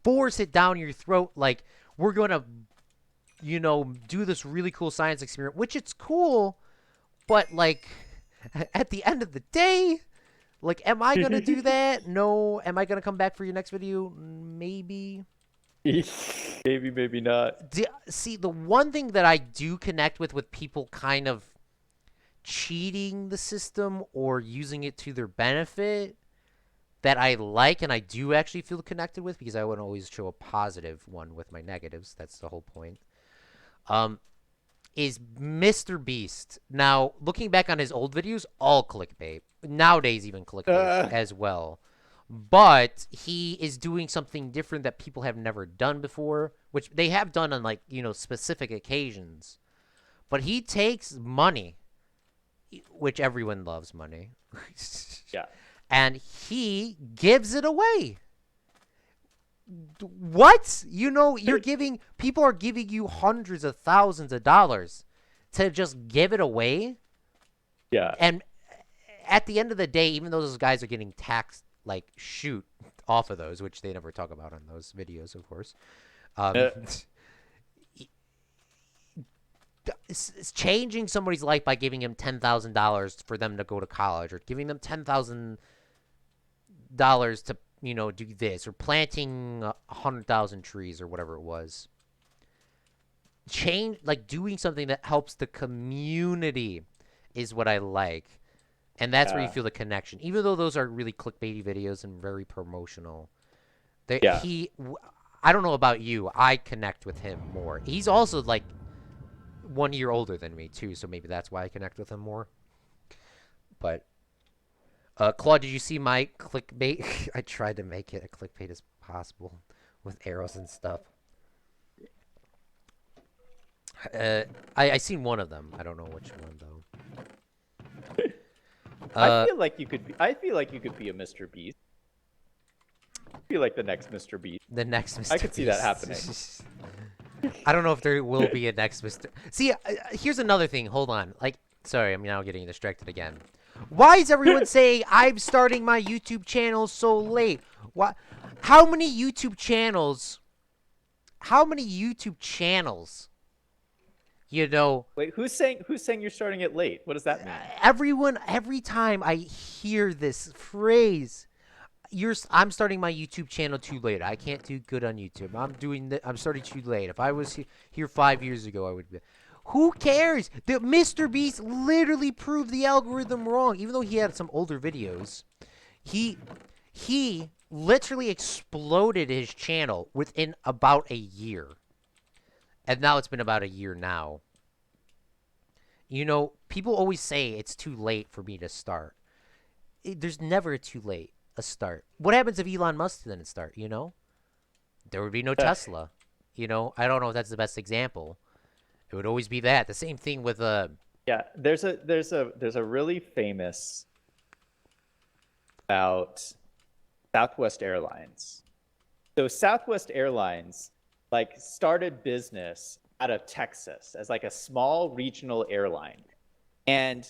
force it down your throat. Like we're gonna, you know, do this really cool science experiment, which it's cool, but like at the end of the day. Like, am I going to do that? No. Am I going to come back for your next video? Maybe. Maybe, maybe not. See, the one thing that I do connect with people kind of cheating the system or using it to their benefit that I like and I do actually feel connected with, because I would always show a positive one with my negatives. That's the whole point. Is Mr. Beast. Now, looking back on his old videos, all clickbait. Nowadays, even clickbait as well. But he is doing something different that people have never done before, which they have done on, like, you know, specific occasions. But he takes money, which everyone loves money. Yeah. And he gives it away. What? You know, people are giving you hundreds of thousands of dollars to just give it away. Yeah. And at the end of the day, even though those guys are getting taxed, like, shoot off of those, which they never talk about on those videos, of course. It's changing somebody's life by giving him $10,000 for them to go to college, or giving them $10,000 to, you know, do this, or planting 100,000 trees or whatever it was. Like doing something that helps the community is what I like. And that's where you feel the connection. Even though those are really clickbaity videos and very promotional. I don't know about you. I connect with him more. He's also like 1 year older than me too, so maybe that's why I connect with him more. But Claude, did you see my clickbait? I tried to make it a clickbait as possible with arrows and stuff. I seen one of them. I don't know which one though. I feel like you could be a Mr. Beast. I feel like the next Mr. Beast. The next Mr. I could see that happening. I don't know if there will be a next Mr. See, here's another thing. Hold on. Like, Sorry, I'm now getting distracted again. Why is everyone saying I'm starting my YouTube channel so late? What? How many YouTube channels? How many YouTube channels? You know, Wait, who's saying you're starting it late? What does that mean? everyone. Every time I hear this phrase, I'm starting my YouTube channel too late. I can't do good on YouTube. I'm starting too late. If I was here 5 years ago, I would be. Who cares? The Mr. Beast literally proved the algorithm wrong. Even though he had some older videos, he literally exploded his channel within about a year. And now it's been about a year now. You know, people always say it's too late for me to start. There's never too late a start. What happens if Elon Musk didn't start, you know? There would be no Tesla. You know, I don't know if that's the best example. It would always be that. The same thing with Yeah, there's a really famous about Southwest Airlines. So Southwest Airlines like started business out of Texas as like a small regional airline. And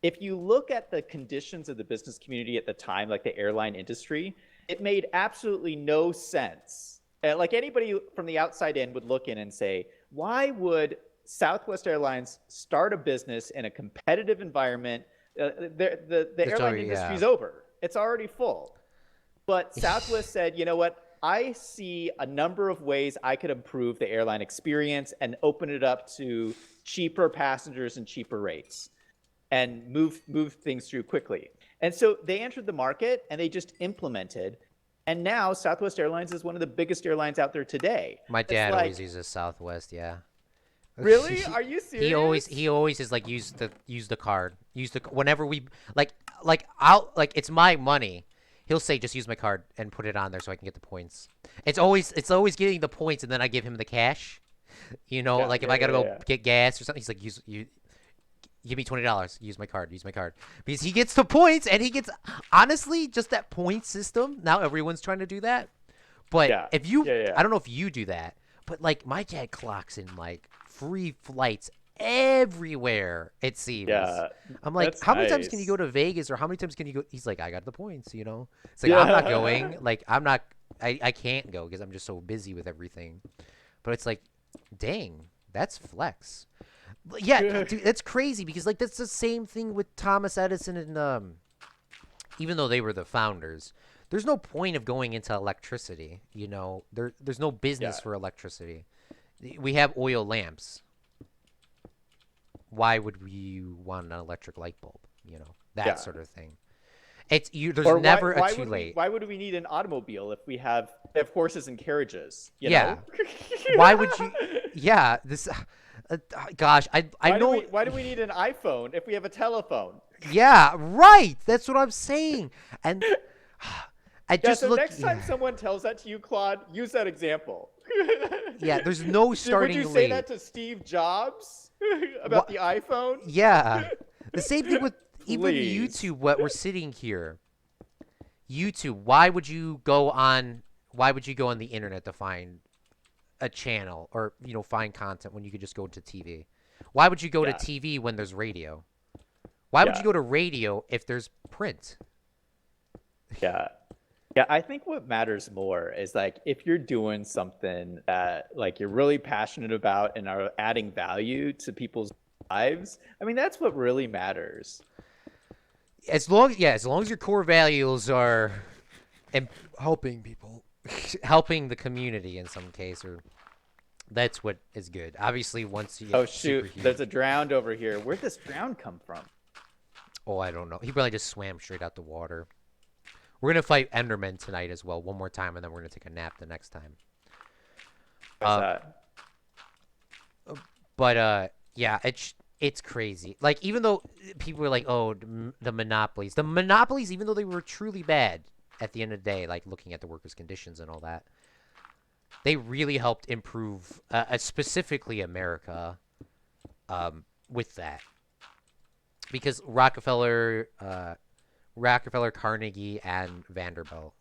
if you look at the conditions of the business community at the time, like the airline industry, it made absolutely no sense. Like anybody from the outside in would look in and say, why would Southwest Airlines start a business in a competitive environment? The airline industry is over. It's already full. But Southwest said, you know what? I see a number of ways I could improve the airline experience and open it up to cheaper passengers and cheaper rates and move things through quickly. And so they entered the market and they just implemented. And now Southwest Airlines is one of the biggest airlines out there today. my dad always uses Southwest, yeah. Really? Are you serious? He always is like use the card. Whenever we I'll like it's my money. He'll say just use my card and put it on there so I can get the points. It's always getting the points and then I give him the cash. You know, like if I gotta go get gas or something, he's like give me $20. Use my card. Because he gets the points and he gets honestly just that point system. Now everyone's trying to do that. But if you I don't know if you do that, but like my dad clocks in like free flights everywhere, it seems. Yeah. I'm like, how many times can you go to Vegas or how many times can you go? He's like, I got the points, you know? It's like, I'm not going. Like, I can't go because I'm just so busy with everything. But it's like, dang, that's flex. Yeah, dude, that's crazy because, like, that's the same thing with Thomas Edison and, even though they were the founders, there's no point of going into electricity, you know? There's no business for electricity. We have oil lamps. Why would we want an electric light bulb? You know, that sort of thing. There's never a too late. Why would we need an automobile if we have horses and carriages? You know? Why would you? Yeah, this. Gosh, I know. Why do we need an iPhone if we have a telephone? Yeah, right. That's what I'm saying. And I just so next time someone tells that to you, Claude, use that example. Yeah, there's no starting late. Would you say that to Steve Jobs about the iPhone? Yeah, the same thing with even YouTube. What we're sitting here, YouTube. Why would you go on the internet to find a channel or find content when you could just go to TV? Why would you go to TV when there's radio? Why would you go to radio if there's print? Yeah. Yeah, I think what matters more is like if you're doing something that like you're really passionate about and are adding value to people's lives. I mean, that's what really matters. As long as your core values are helping people, helping the community in some case, or that's what is good. Obviously, once you there's a drowned over here. Where'd this drown come from? Oh, I don't know. He probably just swam straight out the water. We're going to fight Enderman tonight as well, one more time, and then we're going to take a nap the next time. But yeah, it's crazy. Like, even though people were like, oh, the monopolies, even though they were truly bad at the end of the day, like looking at the workers' conditions and all that, they really helped improve, specifically America, with that. Because Rockefeller, Carnegie, and Vanderbilt.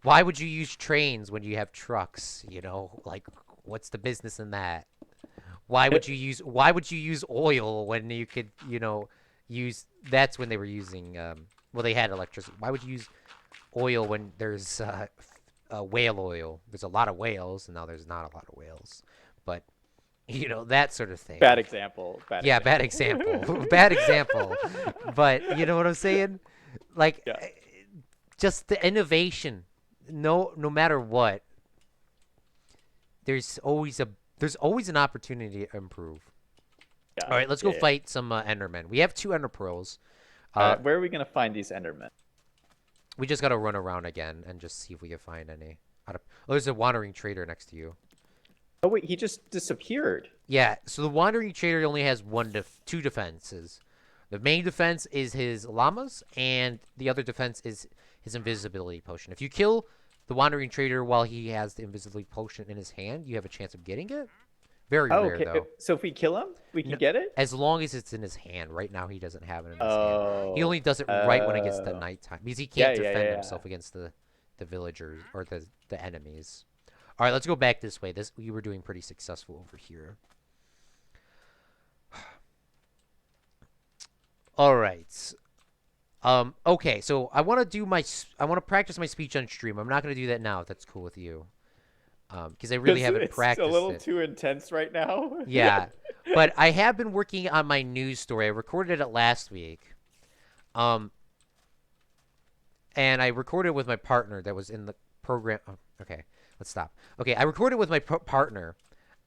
Why would you use trains when you have trucks? You know, like, what's the business in that? Why would you use oil when you could, use that's when they were using well, they had electricity. Why would you use oil when there's whale oil? There's a lot of whales, and now there's not a lot of whales. But that sort of thing. Bad example. Yeah, bad example. Bad example. But you know what I'm saying? Like Yeah. just the innovation. No matter what, there's always an opportunity to improve. Yeah. All right, let's go Yeah. fight some Endermen. We have 2 Ender Pearls. Where are we gonna find these Endermen? We just gotta run around again and just see if we can find any. Oh, there's a wandering trader next to you. Oh wait, he just disappeared. Yeah, so the wandering trader only has 2 defenses. The main defense is his llamas, and the other defense is his invisibility potion. If you kill the wandering trader while he has the invisibility potion in his hand, you have a chance of getting it. Very rare, Okay. though. So if we kill him, we can get it? As long as it's in his hand. Right now, he doesn't have it in his hand. Oh. He only does it right when it gets to nighttime. Because he can't defend yeah. himself against the villagers or the enemies. All right, let's go back this way. We were doing pretty successful over here. All right. Okay, so I want to practice my speech on stream. I'm not going to do that now if that's cool with you. Because I really haven't practiced It's a little it. too intense right now. Yeah, but I have been working on my news story. I recorded it last week. And I recorded it with my partner that was in the program. Oh, okay, let's stop. Okay, I recorded with my partner,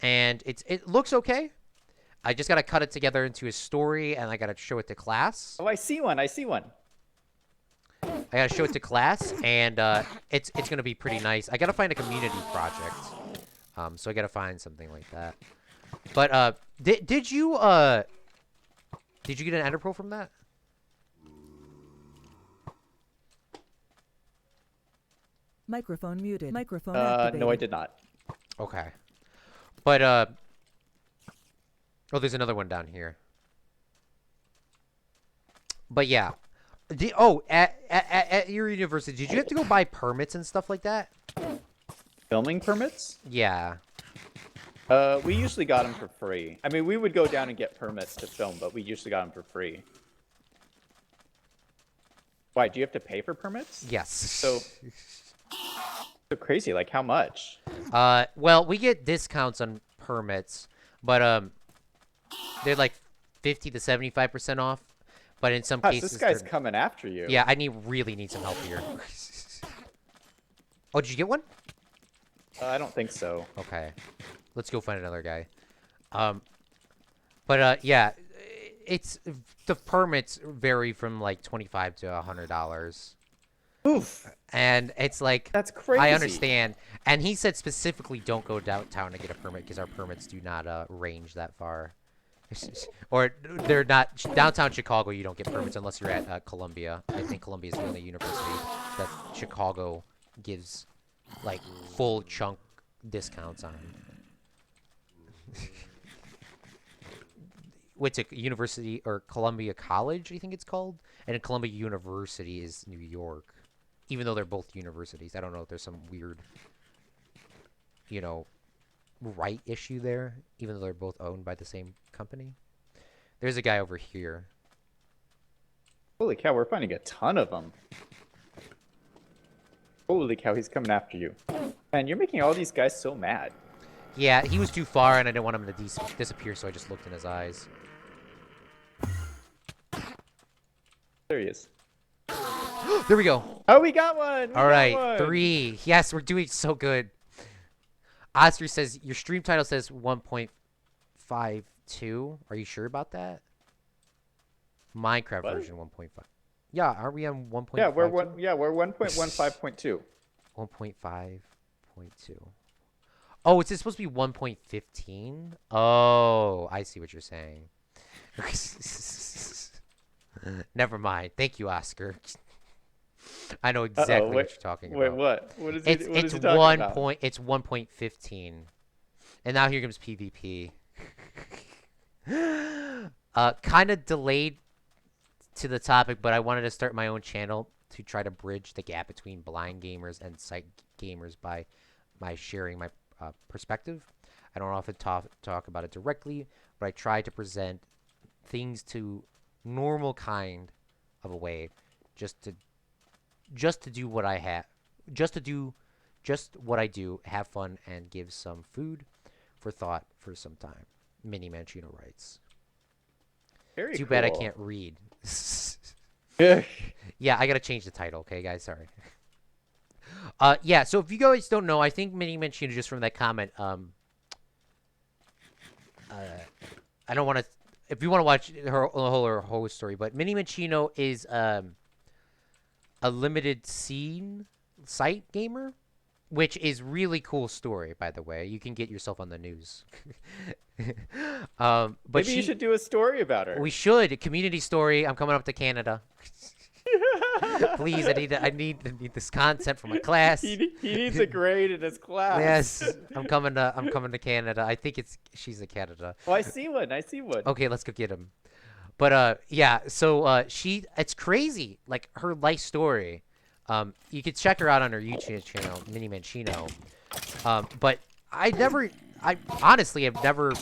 and it looks okay. I just got to cut it together into a story, and I got to show it to class. Oh, I see one. I gotta show it to class, and it's gonna be pretty nice. I gotta find a community project, so I gotta find something like that. But did you get an Ender Pearl from that? Microphone muted. Microphone activated. No, I did not. Okay, but oh, there's another one down here. But yeah. At your university, did you have to go buy permits and stuff like that? Filming permits? Yeah. We usually got them for free. I mean, we would go down and get permits to film, but we usually got them for free. Why, do you have to pay for permits? Yes. So crazy. Like, how much? Well, we get discounts on permits, but they're like 50 to 75% off. But in some Gosh, cases, this guy's coming after you. Yeah, I really need some help here. Oh, did you get one? I don't think so. Okay, let's go find another guy. But yeah, it's the permits vary from like $25 to $100. Oof. And it's like, That's crazy. I understand. And he said specifically don't go downtown to get a permit because our permits do not range that far. Or they're not downtown Chicago. You don't get permits unless you're at Columbia. I think Columbia is the only university that Chicago gives like full chunk discounts on. What's a university or Columbia College? I think it's called, and Columbia University is New York. Even though they're both universities, I don't know if there's some weird, right issue there, even though they're both owned by the same company. There's a guy over here. Holy cow, we're finding a ton of them. Holy cow, he's coming after you. Man, you're making all these guys so mad. Yeah, he was too far, and I didn't want him to disappear, so I just looked in his eyes. There he is. There we go. Oh, we got one! All right, 3. Yes, we're doing so good. Oscar says, your stream title says 1.52. Are you sure about that? Minecraft What? version 1.5. Yeah, aren't we on 1.5? Yeah, we're 1.15.2. 1.5.2. Oh, it's supposed to be 1.15? Oh, I see what you're saying. Never mind. Thank you, Oscar. I know exactly what you're talking about. Wait, what? What is he, It's what is it's he talking one about? point. It's 1.15, and now here comes PvP. Kind of delayed to the topic, but I wanted to start my own channel to try to bridge the gap between blind gamers and sight gamers by sharing my perspective. I don't often talk about it directly, but I try to present things to normal kind of a way, just to do what I have, just to do just what I do, have fun, and give some food for thought for some time. Mini Mancino writes. Very Too bad I cool. can't read. Yeah. Yeah, I gotta change the title, okay, guys? Sorry. Yeah. So if you guys don't know, I think Mini Mancino just from that comment. Uh, I don't want to. If you want to watch her whole story, but Mini Mancino is a limited scene site gamer, which is really cool story, by the way. You can get yourself on the news. But Maybe you should do a story about we her. should, a community story. I'm coming up to Canada. Please, I need this content for my class. He needs a grade in his class. Yes, I'm coming to Canada. I think she's in Canada. Oh, I see one. I see one. Okay, let's go get him. But yeah, so it's crazy, like her life story. You could check her out on her YouTube channel, Mini Mancino. But I honestly have never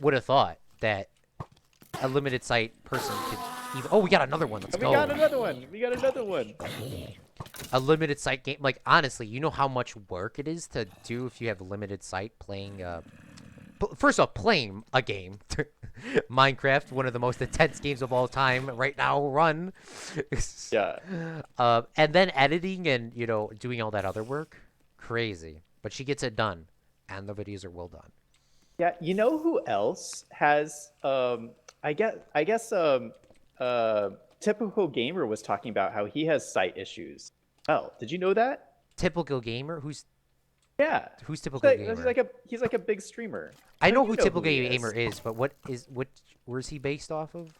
would have thought that a limited sight person could even. Oh, we got another one. Let's We go. got another one. We got another one. A limited sight game. Like honestly, you know how much work it is to do if you have limited sight playing. First off, playing a game. Minecraft, one of the most intense games of all time right now. Run. Yeah. And then editing and doing all that other work, crazy. But she gets it done, and the videos are well done. Yeah. You know who else has? Typical Gamer was talking about how he has sight issues. Oh, did you know that? Typical gamer. Who's Yeah. typical gamer? He's like a big streamer. I know You who know typical he gamer is, but where's he based off of?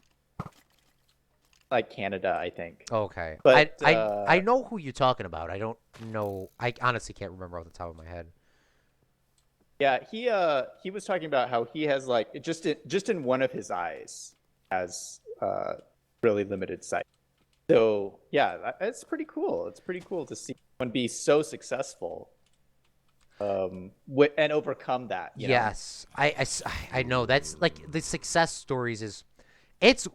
Like Canada, I think. Okay, But I know who you're talking about. I don't know. I honestly can't remember off the top of my head. yeah, he was talking about how he has like just in one of his eyes has really limited sight. So yeah, it's pretty cool. It's pretty cool to see someone be so successful, and overcome that. You know? Yes, I know. That's like the success stories it's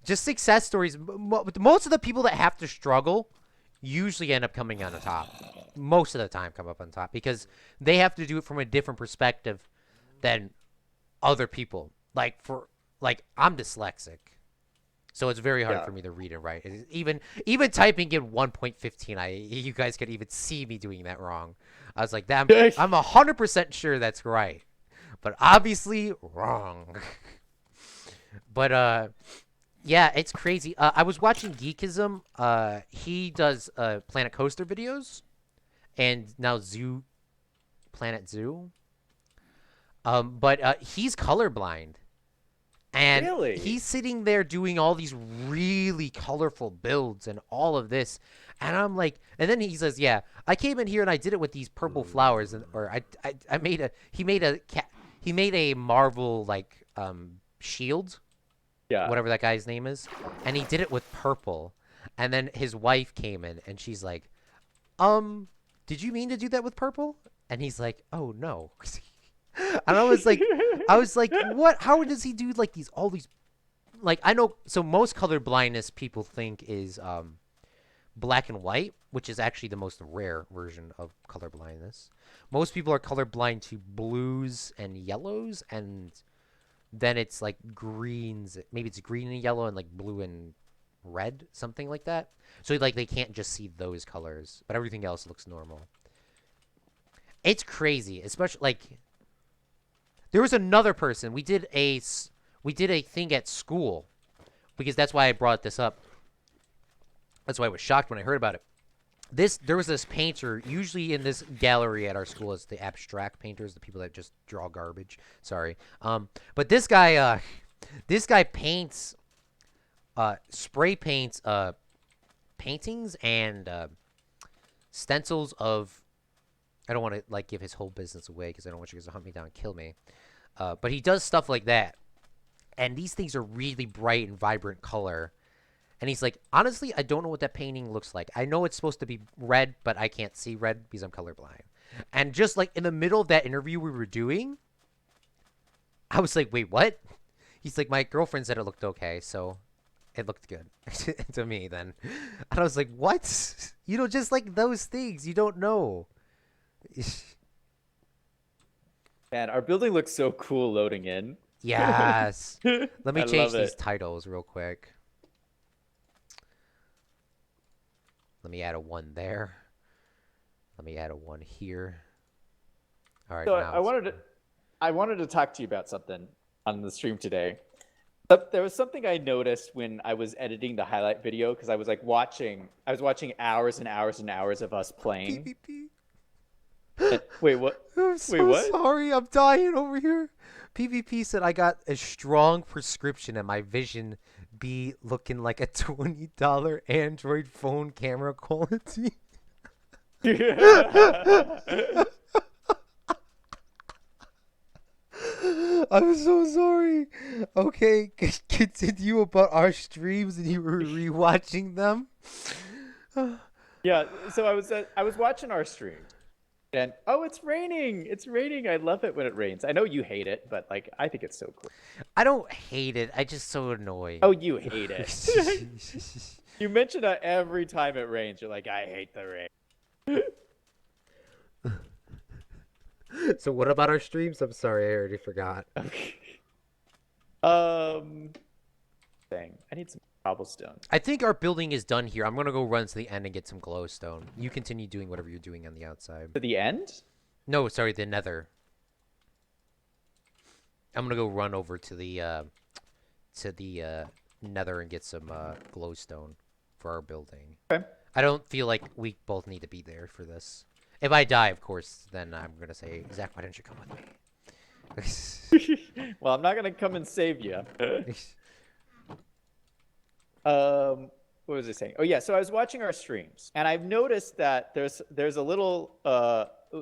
just success stories. Most of the people that have to struggle usually end up coming on the top. Most of the time come up on top because they have to do it from a different perspective than other people. Like I'm dyslexic. So it's very hard Yeah. for me to read and write. Even typing in 1.15, you guys could even see me doing that wrong. I was like, I'm 100% sure that's right, but obviously wrong. But yeah, it's crazy. I was watching Geekism. He does Planet Coaster videos, and now Planet Zoo. But he's colorblind. And Really? he's sitting there doing all these really colorful builds and all of this. And I'm like, and then he says, yeah, I came in here and I did it with these purple flowers. I made he made a Marvel shield, Yeah. whatever that guy's name is. And he did it with purple. And then his wife came in and she's like, did you mean to do that with purple? And he's like, oh no. And I was like, what? How does he do like all these? Like I know, so most color blindness people think is black and white, which is actually the most rare version of color blindness. Most people are colorblind to blues and yellows, and then it's like greens. Maybe it's green and yellow, and like blue and red, something like that. So like they can't just see those colors, but everything else looks normal. It's crazy, especially like. There was another person. We did a thing at school because that's why I brought this up. That's why I was shocked when I heard about it. There was this painter, usually in this gallery at our school. It's the abstract painters, the people that just draw garbage. Sorry. But this guy paints, spray paints, paintings and stencils of. I don't want to like give his whole business away because I don't want you guys to hunt me down and kill me. But he does stuff like that. And these things are really bright and vibrant color. And he's like, honestly, I don't know what that painting looks like. I know it's supposed to be red, but I can't see red because I'm colorblind. And just like in the middle of that interview we were doing, I was like, wait, what? He's like, my girlfriend said it looked okay, so it looked good to me then. And I was like, what? You know, just like those things, you don't know. Man, our building looks so cool loading in. Yes. Let me I change love these it. titles real quick. Let me add a 1 there. Let me add a 1 here. All right, So now it's I wanted to talk to you about something on the stream today. But there was something I noticed when I was editing the highlight video because I was watching hours and hours and hours of us playing. PvP. Wait, what? I'm Wait, so what? sorry. I'm dying over here. PvP said I got a strong prescription and my vision be looking like a $20 Android phone camera quality. I'm so sorry. Okay, continue about our streams and you were rewatching them. Yeah, so I was watching our stream. And oh, it's raining. It's raining. I love it when it rains. I know you hate it, but like I think it's so cool. I don't hate it. I just so annoying. Oh, you hate it. You mention that every time it rains. You're like, I hate the rain. So what about our streams? I'm sorry, I already forgot. Dang, I need some cobblestone. I think our building is done here. I'm gonna go run to the end and get some glowstone. You continue doing whatever you're doing on the outside. To the end? No, sorry, the nether. I'm gonna go run over to the nether and get some glowstone for our building. Okay. I don't feel like we both need to be there for this. If I die, of course, then I'm gonna say, Zach, why don't you come with me? Well, I'm not gonna come and save you. What was I saying? Oh yeah, so I was watching our streams, and I've noticed that there's a little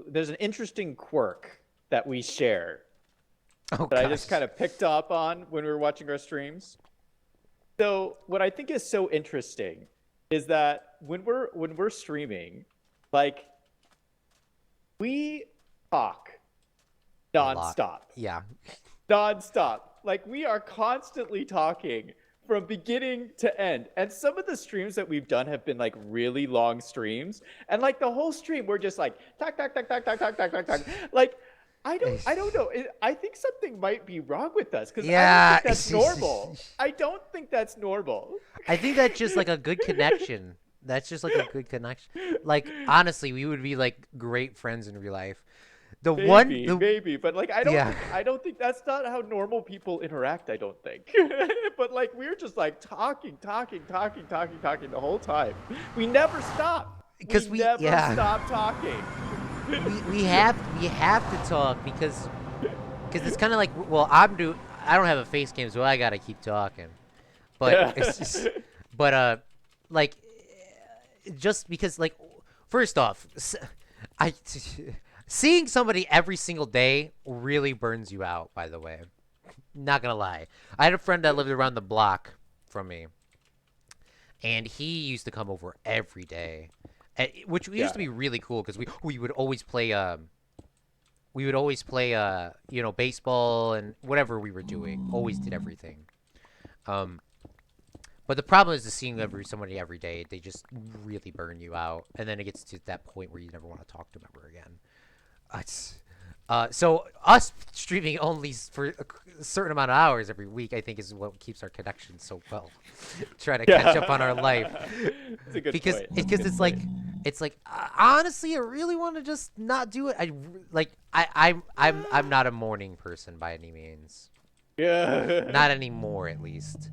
there's an interesting quirk that we share Oh, that I gosh. just kind of picked up on when we were watching our streams. So what I think is so interesting is that when we're streaming, like we talk A lot. nonstop. Yeah. Nonstop. Like we are constantly talking from beginning to end. And some of the streams that we've done have been like really long streams. And like the whole stream, we're just like talk, talk, talk, talk, talk, talk, talk, talk, talk. Like I don't know. I think something might be wrong with us because Yeah. I don't think that's normal. I don't think that's normal. I think that's just like a good connection. That's just like a good connection. Like honestly, we would be like great friends in real life. Maybe, but like Yeah. I don't think that's not how normal people interact. I don't think. But like we're just like talking the whole time. We never stop. Because we never yeah. stop talking. we have to talk because it's kind of like, well, I don't have a face cam, so I gotta keep talking. But it's just, but like just because like first off, I seeing somebody every single day really burns you out. By the way, not gonna lie, I had a friend that lived around the block from me, and he used to come over every day. Which used to be really cool because we would always play you know, baseball and whatever we were doing. Always did everything. But the problem is seeing somebody every day. They just really burn you out, and then it gets to that point where you never want to talk to them ever again. So us streaming only for a certain amount of hours every week, I think, is what keeps our connection so well. Try to catch up on our life. It's a good Because point. it's like honestly, I really want to just not do it. I'm not a morning person by any means. Yeah. Not anymore, at least.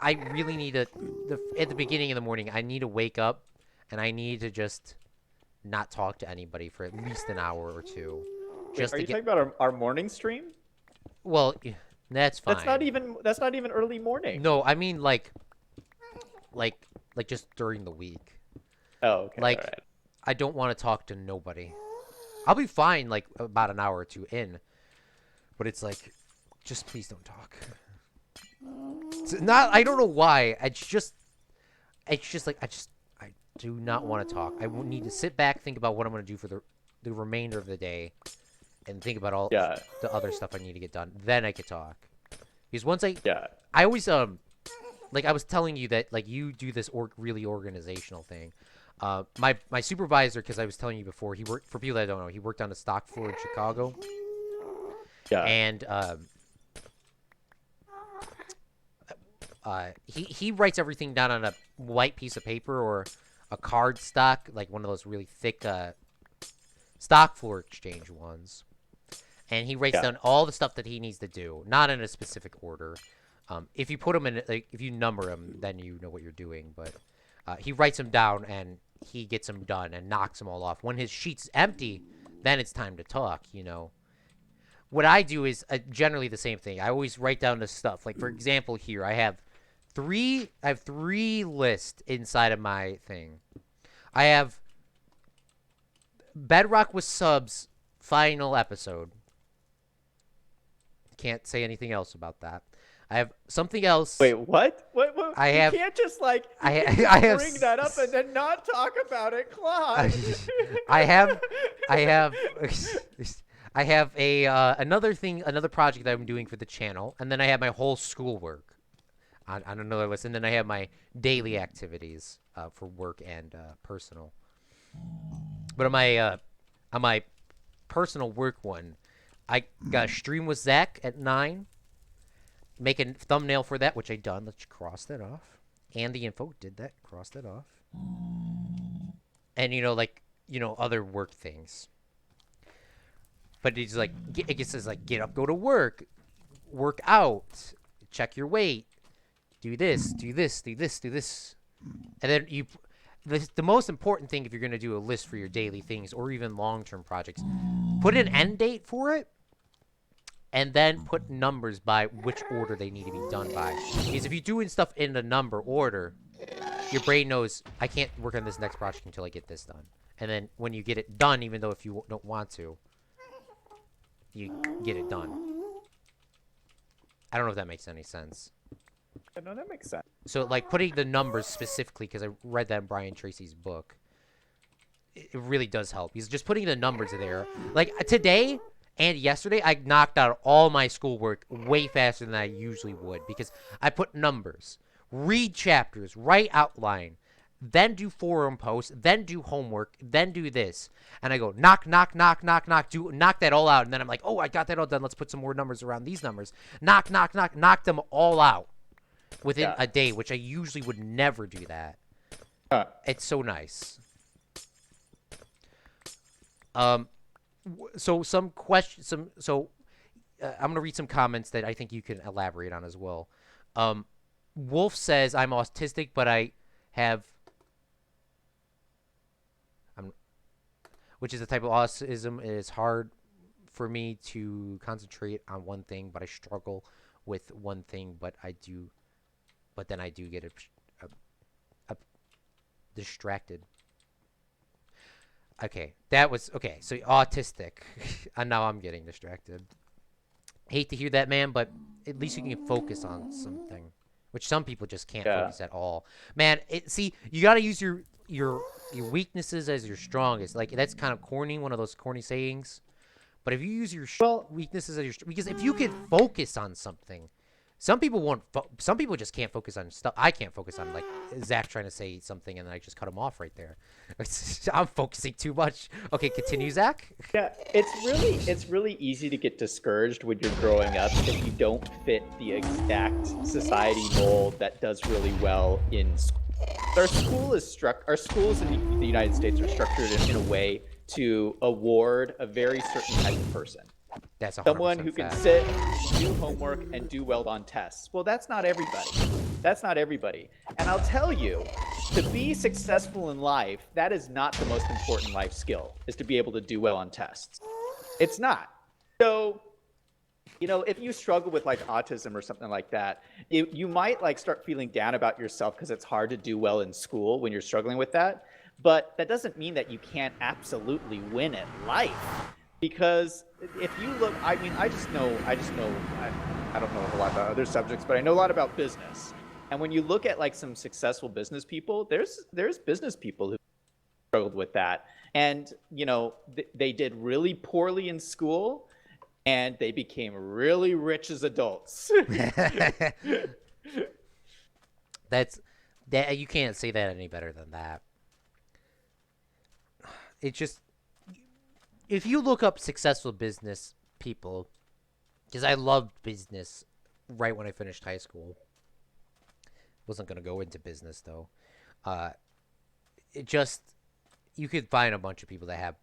I really need at the beginning of the morning. I need to wake up, and I need to just not talk to anybody for at least an hour or two. Wait, are you talking about our morning stream? Well, that's fine. That's not even early morning. No, I mean like just during the week. Oh, okay. Like, all right. I don't want to talk to nobody. I'll be fine like about an hour or two in, but it's like, just please don't talk. I don't know why. It's just like I do not want to talk. I need to sit back, think about what I'm going to do for the the remainder of the day and think about all Yeah. the other stuff I need to get done. Then I could talk. Because once Yeah. I always like I was telling you that like you do this really organizational thing. My supervisor, because I was telling you before, he worked for people that don't know. He worked on the stock floor in Chicago, Yeah. and he writes everything down on a white piece of paper or a card stock, like one of those really thick stock floor exchange ones. And he writes Yeah. down all the stuff that he needs to do, not in a specific order. If you put them in, like, if you number them, then you know what you're doing. But he writes them down and he gets them done and knocks them all off. When his sheet's empty, then it's time to talk. You know, what I do is generally the same thing. I always write down the stuff. Like for example, here I have three lists inside of my thing. I have Bedrock with subs final episode. Can't say anything else about that. I have something else. Wait, what? What? I you have. can't just like I have. bring that up and then not talk about it, Claude. I have. I have a another thing, another project that I'm doing for the channel, and then I have my whole schoolwork on another list, and then I have my daily activities for work and personal. But on my personal work one, I got a stream with Zach at 9. Make a thumbnail for that, which I done. Let's cross that off. And the info did that. Cross that off. And other work things. But it's like it says like get up, go to work, work out, check your weight, do this, do this, do this, do this, and then the most important thing if you're gonna do a list for your daily things or even long-term projects, put an end date for it. And then put numbers by which order they need to be done by. Because if you're doing stuff in the number order, your brain knows, I can't work on this next project until I get this done. And then when you get it done, even though if you don't want to, you get it done. I don't know if that makes any sense. No, that makes sense. So, like, putting the numbers specifically, because I read that in Brian Tracy's book, it really does help. He's just putting the numbers there. Like, today and yesterday, I knocked out all my schoolwork way faster than I usually would because I put numbers, read chapters, write outline, then do forum posts, then do homework, then do this. And I go knock, knock, knock, knock, knock, knock that all out. And then I'm like, oh, I got that all done. Let's put some more numbers around these numbers. Knock, knock, knock, knock them all out within a day, which I usually would never do that. It's so nice. So some questions, I'm gonna read some comments that I think you can elaborate on as well. Wolf says I'm autistic, but which is a type of autism. It is hard for me to concentrate on one thing, but I struggle with one thing, but then I do get distracted. Okay, so autistic. And now I'm getting distracted. Hate to hear that, man, but at least you can focus on something, which some people just can't focus at all. Man, you got to use your weaknesses as your strongest. Like, that's kind of corny, one of those corny sayings. But if you use your weaknesses as because if you can focus on something, some people won't. Some people just can't focus on stuff. I can't focus on, like, Zach trying to say something and then I just cut him off right there. I'm focusing too much. Okay, continue, Zach. Yeah, it's really easy to get discouraged when you're growing up if you don't fit the exact society mold that does really well in school. Our schools in the United States are structured in a way to award a very certain type of person. That's someone who can sit, do homework, and do well on tests. Well, that's not everybody. And I'll tell you, to be successful in life, that is not the most important life skill, is to be able to do well on tests. It's not. So, if you struggle with like autism or something like that, you might like start feeling down about yourself because it's hard to do well in school when you're struggling with that. But that doesn't mean that you can't absolutely win at life. Because if you look, I don't know a whole lot about other subjects, but I know a lot about business. And when you look at like some successful business people, there's business people who struggled with that. And, they did really poorly in school and they became really rich as adults. That's that you can't say that any better than that. It just if you look up successful business people, because I loved business right when I finished high school. Wasn't gonna go into business though. Uh, it just you could find a bunch of people that have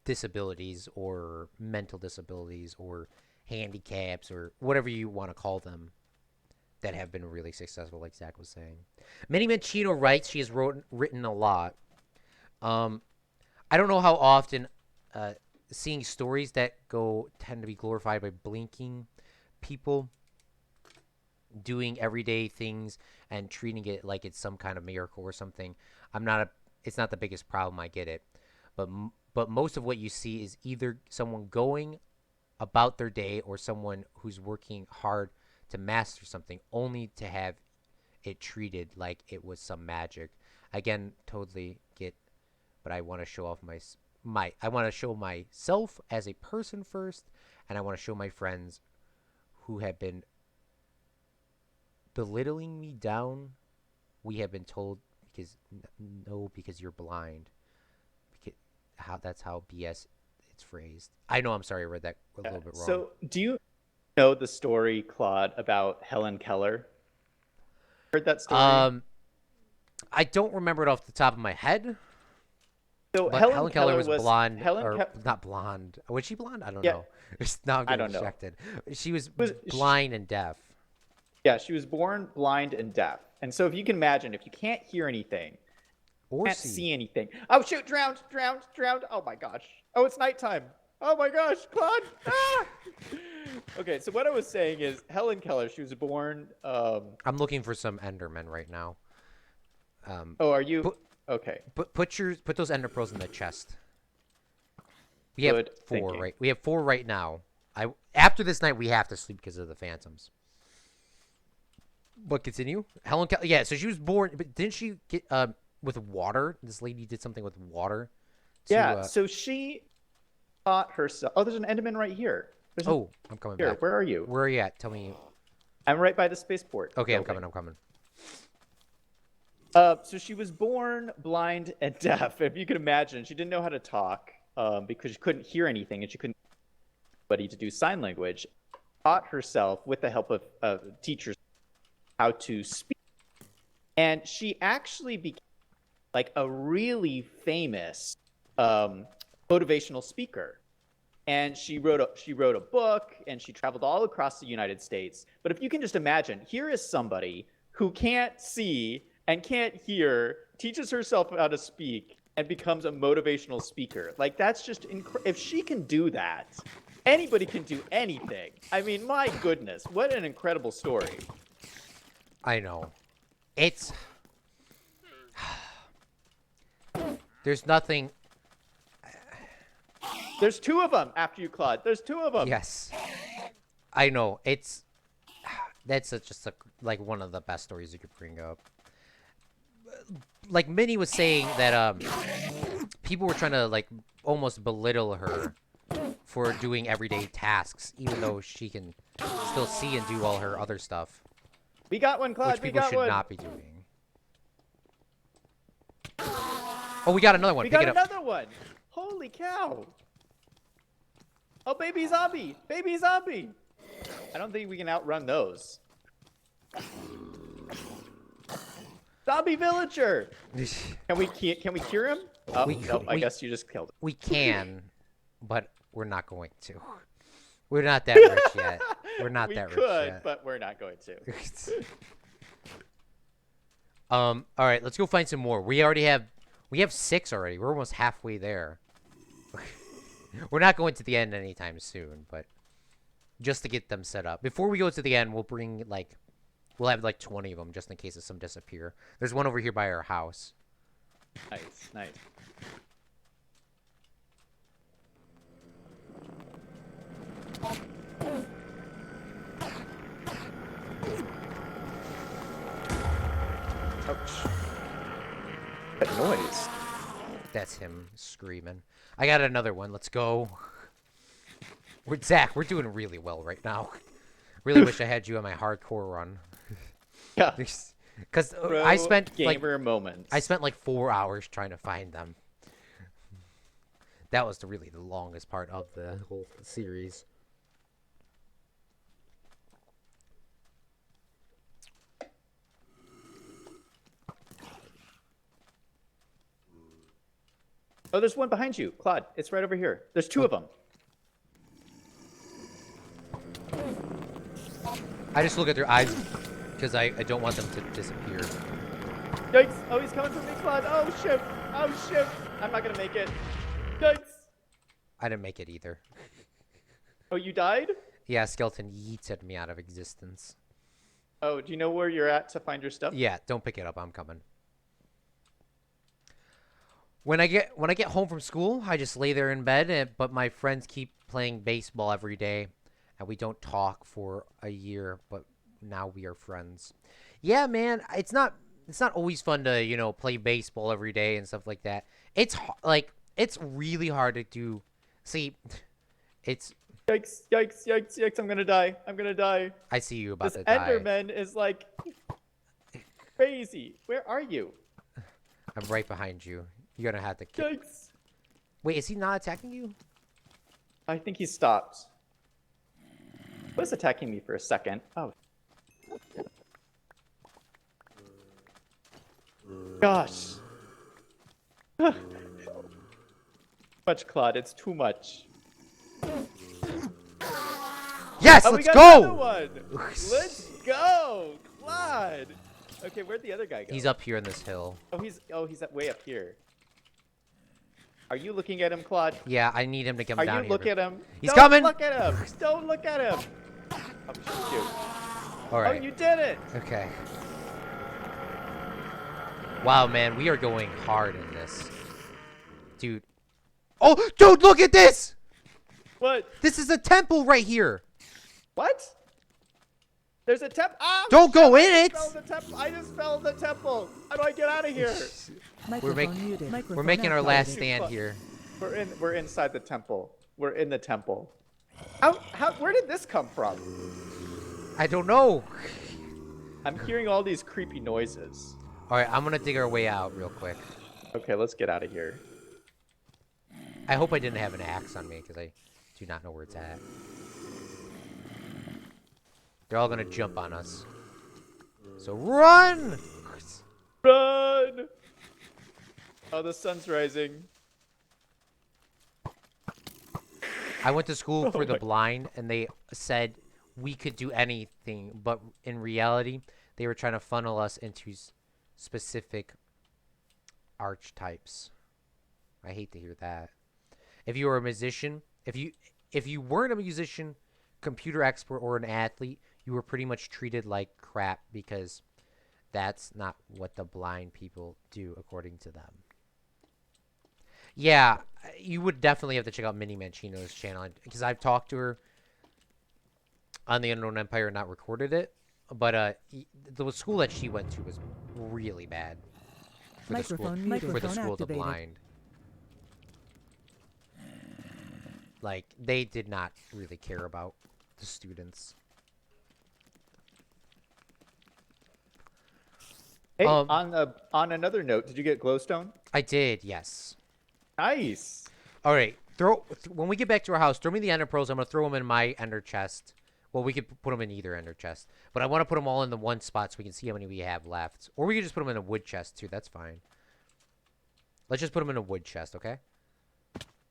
disabilities or mental disabilities or handicaps or whatever you want to call them that have been really successful, like Zach was saying. Minnie Mancino writes she has written a lot. Um, I don't know how often uh, seeing stories that go tend to be glorified by blinking people doing everyday things and treating it like it's some kind of miracle or something. I'm not a. It's not the biggest problem. I get it, but most of what you see is either someone going about their day or someone who's working hard to master something, only to have it treated like it was some magic. Again, totally get, but I want to show off my. I want to show myself as a person first, and I want to show my friends who have been belittling me down. We have been told because no, because you're blind. Because that's how BS it's phrased. I know. I'm sorry, I read that a little bit wrong. So, do you know the story, Claude, about Helen Keller? Heard that story? I don't remember it off the top of my head. So But Helen Keller was blonde, not blonde. Was she blonde? I don't know. Now I'm I getting don't know. distracted. She was blind and deaf. Yeah, she was born blind and deaf. And so if you can imagine, if you can't hear anything, Or can't see anything. Oh, shoot, drowned. Oh, my gosh. Oh, it's nighttime. Oh, my gosh, Claude. Ah! Okay, so what I was saying is Helen Keller, she was born... I'm looking for some Endermen right now. Oh, are you... Okay. Put those Ender Pearls in the chest. We have Good 4, thinking. right? We have 4 right now. After this night, we have to sleep because of the phantoms. But continue. Helen Keller, yeah, so she was born, but didn't she get with water? This lady did something with water. Yeah, so she taught herself... Oh, there's an Enderman right here. I'm coming back. Where are you? Where are you at? Tell me. I'm right by the spaceport. Okay, building. I'm coming. So she was born blind and deaf. If you can imagine, she didn't know how to talk because she couldn't hear anything, and she couldn't get anybody to do sign language. Taught herself with the help of teachers how to speak, and she actually became like a really famous motivational speaker. And she wrote a book, and she traveled all across the United States. But if you can just imagine, here is somebody who can't see and can't hear, teaches herself how to speak, and becomes a motivational speaker. Like, that's just if she can do that, anybody can do anything. I mean, my goodness, what an incredible story. I know. It's... There's nothing... There's 2 of them after you, Claude. There's 2 of them. Yes. I know. It's... That's like one of the best stories you could bring up. Like Minnie was saying that people were trying to like almost belittle her for doing everyday tasks, even though she can still see and do all her other stuff. We got one, Claude. Which people should not be doing. Oh, we got another one. We Pick got it up. another one. Holy cow. Oh, baby zombie. Baby zombie. I don't think we can outrun those. Zombie villager. Can we cure him? Oh, no, I guess you just killed him. We can, but we're not going to. We're not that rich yet. We're not that rich yet. We could, but we're not going to. All right, let's go find some more. We have 6 already. We're almost halfway there. We're not going to the end anytime soon, but just to get them set up. Before we go to the end, we'll have like 20 of them just in case some disappear. There's one over here by our house. Nice. Ouch. That noise. That's him screaming. I got another one. Let's go. Zach, we're doing really well right now. Really wish I had you on my hardcore run. Yeah. Because Pro gamer moments. I spent like 4 hours trying to find them. That was really the longest part of the whole series. Oh, there's one behind you, Claude. It's right over here. There's two of them. I just look at their eyes because I don't want them to disappear. Yikes! Oh, he's coming for me, Claude. Oh shit! Oh shit! I'm not gonna make it. Yikes! I didn't make it either. Oh, you died? Yeah, skeleton yeeted me out of existence. Oh, do you know where you're at to find your stuff? Yeah, don't pick it up. I'm coming. When I get home from school, I just lay there in bed. But my friends keep playing baseball every day, and we don't talk for a year. But now we are friends. Yeah, man, it's not always fun to play baseball every day and stuff like that. It's really hard to do. See, it's Yikes! Yikes! Yikes! Yikes! I'm gonna die! I'm gonna die! I see you about This to die. Enderman is like crazy. Where are you? I'm right behind you. You're gonna have to kill. Yikes! Wait, is he not attacking you? I think he stopped. He was attacking me for a second. Oh. Gosh. Much, Claude. It's too much. Yes, Oh, we let's got go. another one. Let's go, Claude. Okay, where'd the other guy go? He's up here in this hill. He's way up here. Are you looking at him, Claude? Yeah, I need him to come Are down you here. look at him? He's Don't coming. Look at him. Don't look at him. Oh, shoot. All right. Oh, you did it. Okay. Wow, man, we are going hard in this, dude. Oh, dude, look at this. What? This is a temple right here. What? There's a temple. Oh, Don't go in it. I just fell in the temple. How do I get out of here? We're making our last stand here. We're inside the temple. We're in the temple. Where did this come from? I don't know. I'm hearing all these creepy noises. All right, I'm gonna dig our way out real quick. Okay, let's get out of here. I hope I didn't have an axe on me because I do not know where it's at. They're all gonna jump on us. So run! Run! Oh, the sun's rising. I went to school for the blind, and they said we could do anything, but in reality, they were trying to funnel us into specific archetypes. I hate to hear that. If you were a musician, if you weren't a musician, computer expert, or an athlete, you were pretty much treated like crap because that's not what the blind people do, according to them. Yeah, you would definitely have to check out Mini Mancino's channel because I've talked to her on the Unknown Empire and not recorded it. But the school that she went to was really bad for the school of the blind. Like, they did not really care about the students. Hey, on another note, did you get glowstone? I did, yes. Nice. All right, when we get back to our house, throw me the ender pearls. I'm gonna throw them in my ender chest. Well, we could put them in either ender chest, but I want to put them all in the one spot so we can see how many we have left. Or we could just put them in a wood chest too. That's fine. Let's just put them in a wood chest, okay?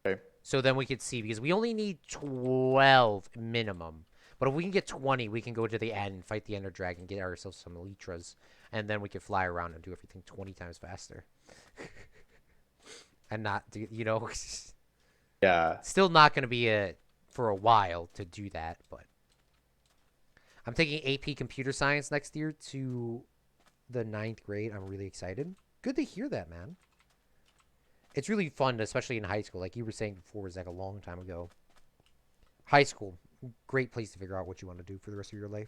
Okay. So then we could see, because we only need 12 minimum. But if we can get 20, we can go to the end and fight the ender dragon, get ourselves some elytras, and then we can fly around and do everything 20 times faster. And not do, Yeah. Still not going to be for a while to do that, but I'm taking AP Computer Science next year to the 9th grade. I'm really excited. Good to hear that, man. It's really fun, especially in high school. Like you were saying before, Zach, a long time ago. High school, great place to figure out what you want to do for the rest of your life.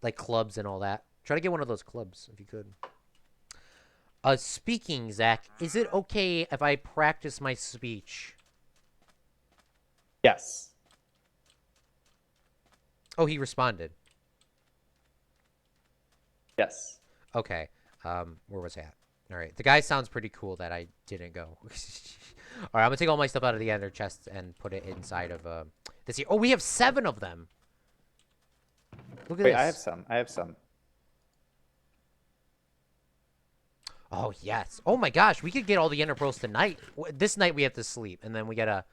Like clubs and all that. Try to get one of those clubs if you could. Speaking, Zach, is it okay if I practice my speech? Yes. Oh, he responded. Yes. Okay. Where was that? All right. The guy sounds pretty cool that I didn't go. All right, I'm gonna take all my stuff out of the ender chest and put it inside of this here. Oh, we have 7 of them. Look at Wait, this. I have some. I have some. Oh yes. Oh my gosh, we could get all the ender pearls tonight. This night we have to sleep, and then we gotta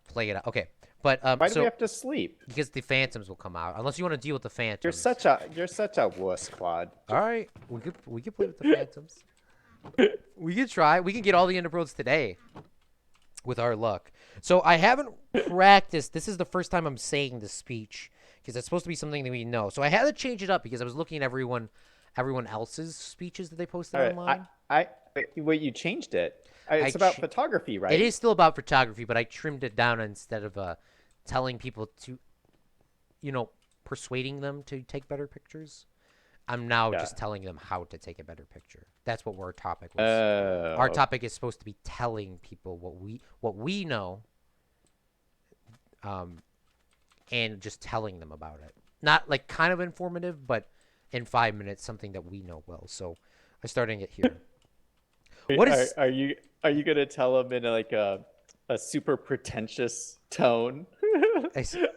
play it out. Okay, but Why do so we have to sleep? because the phantoms will come out, unless you want to deal with the phantoms. You're such a wuss, Claude. All right, we could play with the phantoms. We could try. We can get all the ender pearls today, with our luck. So I haven't practiced. This is the first time I'm saying this speech because it's supposed to be something that we know. So I had to change it up because I was looking at everyone else's speeches that they posted All right, online. wait, you changed it. It's about photography, right? It is still about photography, but I trimmed it down instead of telling people to, persuading them to take better pictures. I'm now just telling them how to take a better picture. That's what our topic was. Our topic is supposed to be telling people what we know, and just telling them about it. Not like kind of informative, but in 5 minutes, something that we know well. So I'm starting it here. What is? Are you gonna tell them in like a super pretentious tone?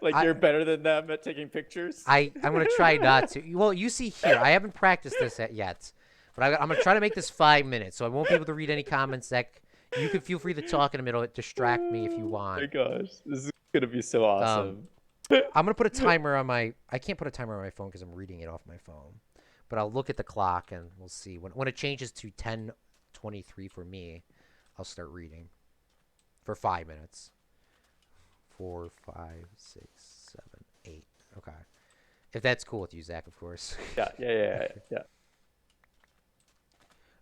Like you're better than them at taking pictures? I'm gonna try not to. Well, you see here, I haven't practiced this yet, but I'm gonna try to make this 5 minutes, so I won't be able to read any comments. Zach, you can feel free to talk in the middle, distract me if you want. Oh my gosh, this is gonna be so awesome. I'm gonna put a timer on my. I can't put a timer on my phone because I'm reading it off my phone, but I'll look at the clock and we'll see when it changes to 10:23 for me. I'll start reading for 5 minutes. 4, 5, 6, 7, 8. Okay. If that's cool with you, Zach, of course. Yeah.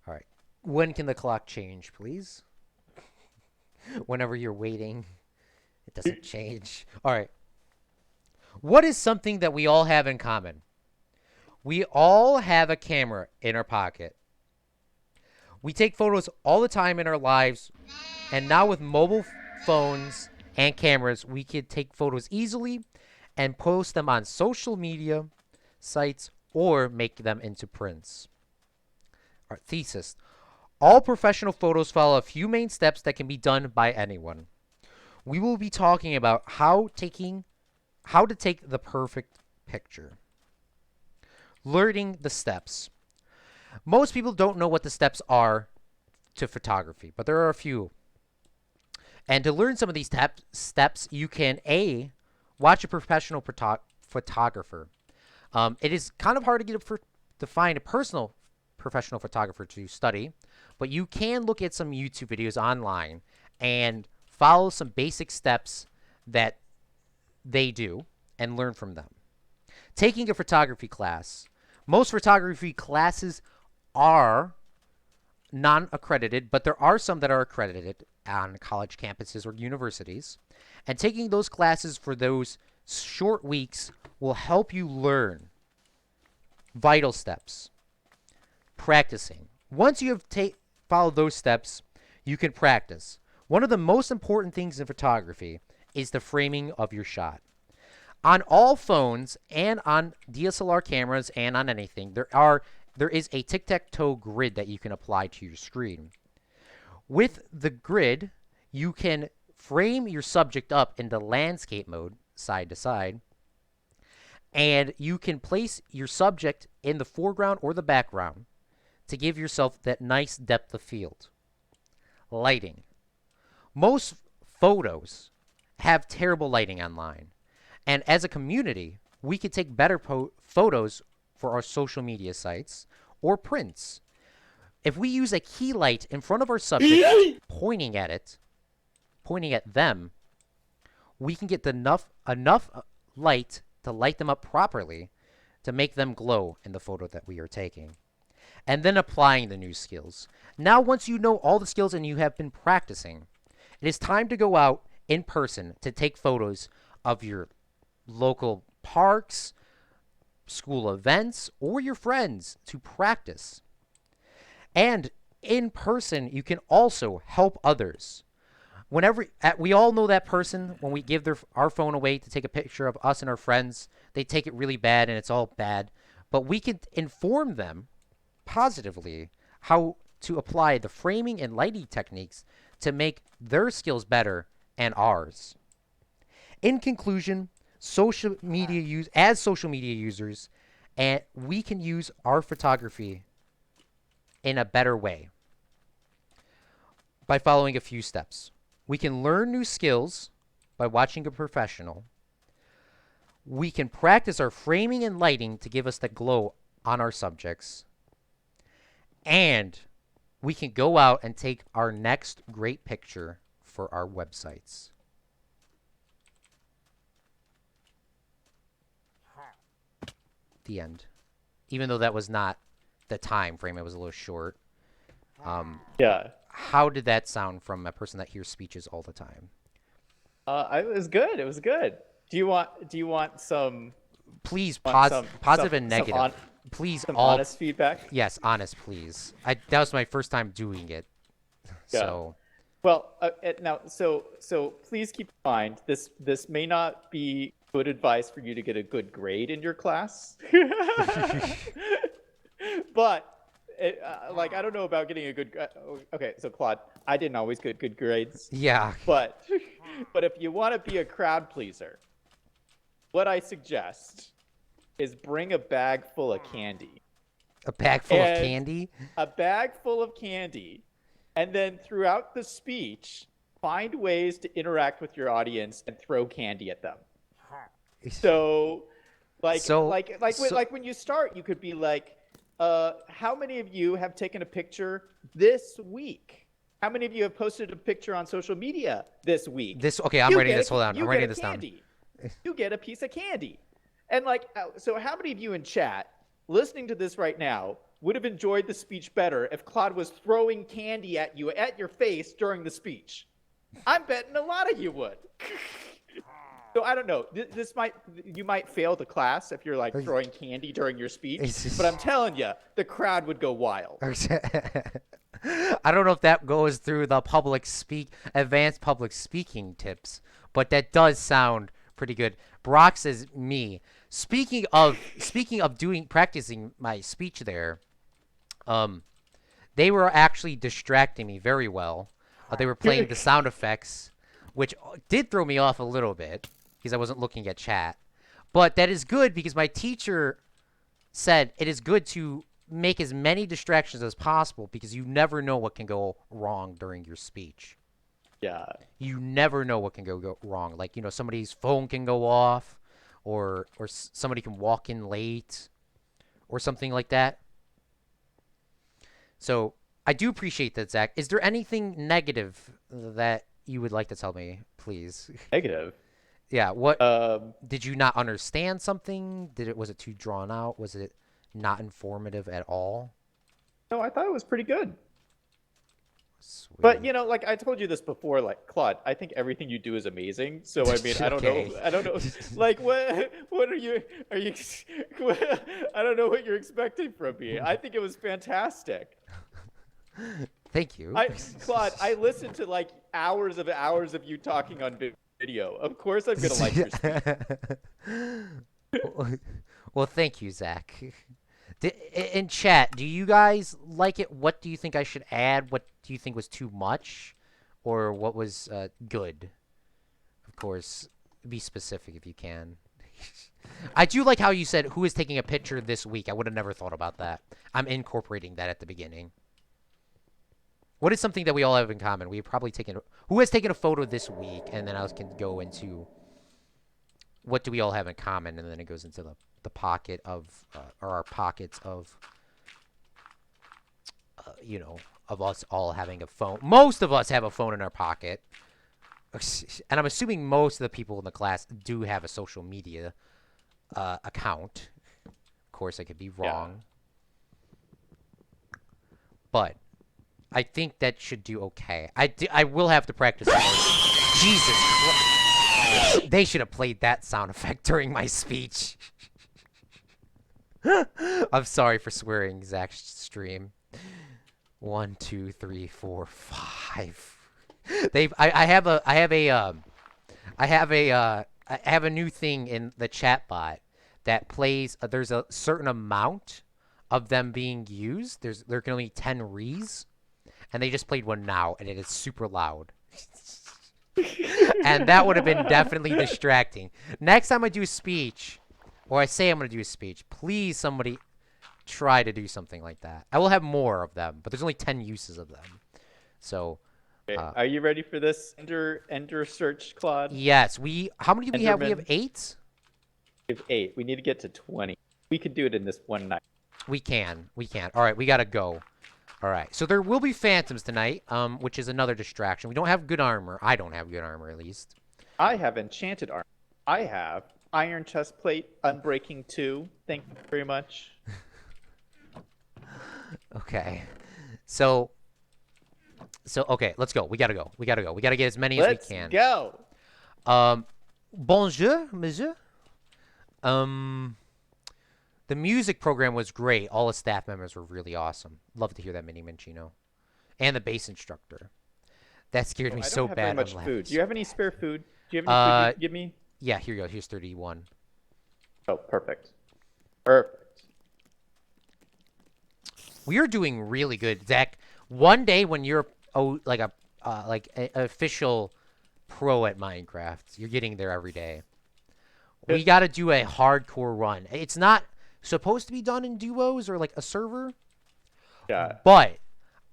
All right. When can the clock change, please? Whenever you're waiting, it doesn't change. All right. What is something that we all have in common? We all have a camera in our pocket. We take photos all the time in our lives, and now with mobile phones and cameras, we can take photos easily and post them on social media sites or make them into prints. Our thesis. All professional photos follow a few main steps that can be done by anyone. We will be talking about how to take the perfect picture. Learning the steps. Most people don't know what the steps are to photography, but there are a few. And to learn some of these steps, you can watch a professional photographer. It is kind of hard to find a personal professional photographer to study, but you can look at some YouTube videos online and follow some basic steps that they do and learn from them. Taking a photography class. Most photography classes are non-accredited, but there are some that are accredited on college campuses or universities. And taking those classes for those short weeks will help you learn vital steps. Practicing. Once you have followed those steps, you can practice. One of the most important things in photography is the framing of your shot. On all phones and on DSLR cameras and on anything, there is a tic-tac-toe grid that you can apply to your screen. With the grid, you can frame your subject up into landscape mode, side to side, and you can place your subject in the foreground or the background to give yourself that nice depth of field. Lighting. Most photos have terrible lighting online, and as a community, we can take better photos for our social media sites or prints. If we use a key light in front of our subject, pointing at them, we can get enough light to light them up properly to make them glow in the photo that we are taking. And then applying the new skills. Now, once you know all the skills and you have been practicing, it is time to go out in person to take photos of your local parks, school events, or your friends to practice. And in person, you can also help others. Whenever we all know that person when we give our phone away to take a picture of us and our friends, they take it really bad and it's all bad. But we can inform them positively how to apply the framing and lighting techniques to make their skills better and ours. In conclusion, social media social media users, and we can use our photography in a better way by following a few steps. We can learn new skills by watching a professional. We can practice our framing and lighting to give us the glow on our subjects. And we can go out and take our next great picture for our websites. The end. Even though that was not the time frame, it was a little short. Yeah. How did that sound from a person that hears speeches all the time? It was good. It was good. Do you want some? Please, Some positive and negative. Please, some all honest feedback. yes, honest, please. That was my first time doing it, Yeah. so Well, now, so please keep in mind this may not be good advice for you to get a good grade in your class, but like I don't know about getting a good. Okay, so Claude, I didn't always get good grades, yeah. but if you want to be a crowd pleaser, what I suggest is bring a bag full of candy. A bag full of And- candy. A bag full of candy, and then throughout the speech, find ways to interact with your audience and throw candy at them. So, like when you start, you could be like, how many of you have taken a picture this week? How many of you have posted a picture on social media this week? Okay, I'm writing this. Hold on, You I'm get writing a this down. candy. You get a piece of candy. And like, so how many of you in chat listening to this right now would have enjoyed the speech better if Claude was throwing candy at you, at your face during the speech? I'm betting a lot of you would. So I don't know. You might fail the class if you're like throwing candy during your speech, but I'm telling you, the crowd would go wild. I don't know if that goes through the advanced public speaking tips, but that does sound pretty good. Brock says me. Speaking of practicing my speech there, they were actually distracting me very well. They were playing the sound effects, which did throw me off a little bit because I wasn't looking at chat. But that is good because my teacher said it is good to make as many distractions as possible because you never know what can go wrong during your speech. Yeah. You never know what can go wrong. Like, somebody's phone can go off or somebody can walk in late or something like that. So I do appreciate that, Zach. Is there anything negative that you would like to tell me, please? Negative. Yeah. What did you not understand something? Was it too drawn out? Was it not informative at all? No, I thought it was pretty good. Sweet. But like I told you this before, like Claude, I think everything you do is amazing. So I mean, I don't know, like what are you? I don't know what you're expecting from me. I think it was fantastic. Thank you. Claude, I listened to like hours of you talking on video. Of course, I'm gonna like your speech. Well, thank you, Zach. In chat, do you guys like it? What do you think I should add? What do you think was too much? Or what was good? Of course, be specific if you can. I do like how you said, who is taking a picture this week? I would have never thought about that. I'm incorporating that at the beginning. What is something that we all have in common? We've probably who has taken a photo this week? And then I can go into what do we all have in common? And then it goes into the pocket of, or our pockets of, of us all having a phone. Most of us have a phone in our pocket. And I'm assuming most of the people in the class do have a social media account. Of course, I could be wrong. Yeah. But I think that should do okay. I will have to practice more. Jesus Christ. They should have played that sound effect during my speech. I'm sorry for swearing, Zach's stream. 1, 2, 3, 4, 5. I have a new thing in the chat bot that plays. There's a certain amount of them being used. There can only be 10 rees, and they just played one now, and it is super loud. And that would have been definitely distracting. Next time I do a speech, or I say I'm going to do a speech, please somebody try to do something like that. I will have more of them, but there's only 10 uses of them. So, Okay, are you ready for this Ender search, Claude? yes, how many do we have? We have Enderman. 8? We have 8. We need to get to 20. We could do it in this one night. We can. All right, we got to go. All right, so there will be phantoms tonight, which is another distraction. We don't have good armor. I don't have good armor, at least. I have enchanted armor. I have iron chest plate, unbreaking 2. Thank you very much. Okay. So okay, let's go. We gotta go. We gotta get as many as we can. Let's go. Bonjour, monsieur. The music program was great. All the staff members were really awesome. Love to hear that, Mini Minchino. And the bass instructor. That scared me so bad. I don't have very much food. Do you have any spare food? Do you have any food you can give me? Yeah, here you go. Here's 31. Oh, perfect. Perfect. We are doing really good, Zach. One day when you're like a official pro at Minecraft, you're getting there every day. We got to do a hardcore run. It's not supposed to be done in duos or like a server. Yeah. But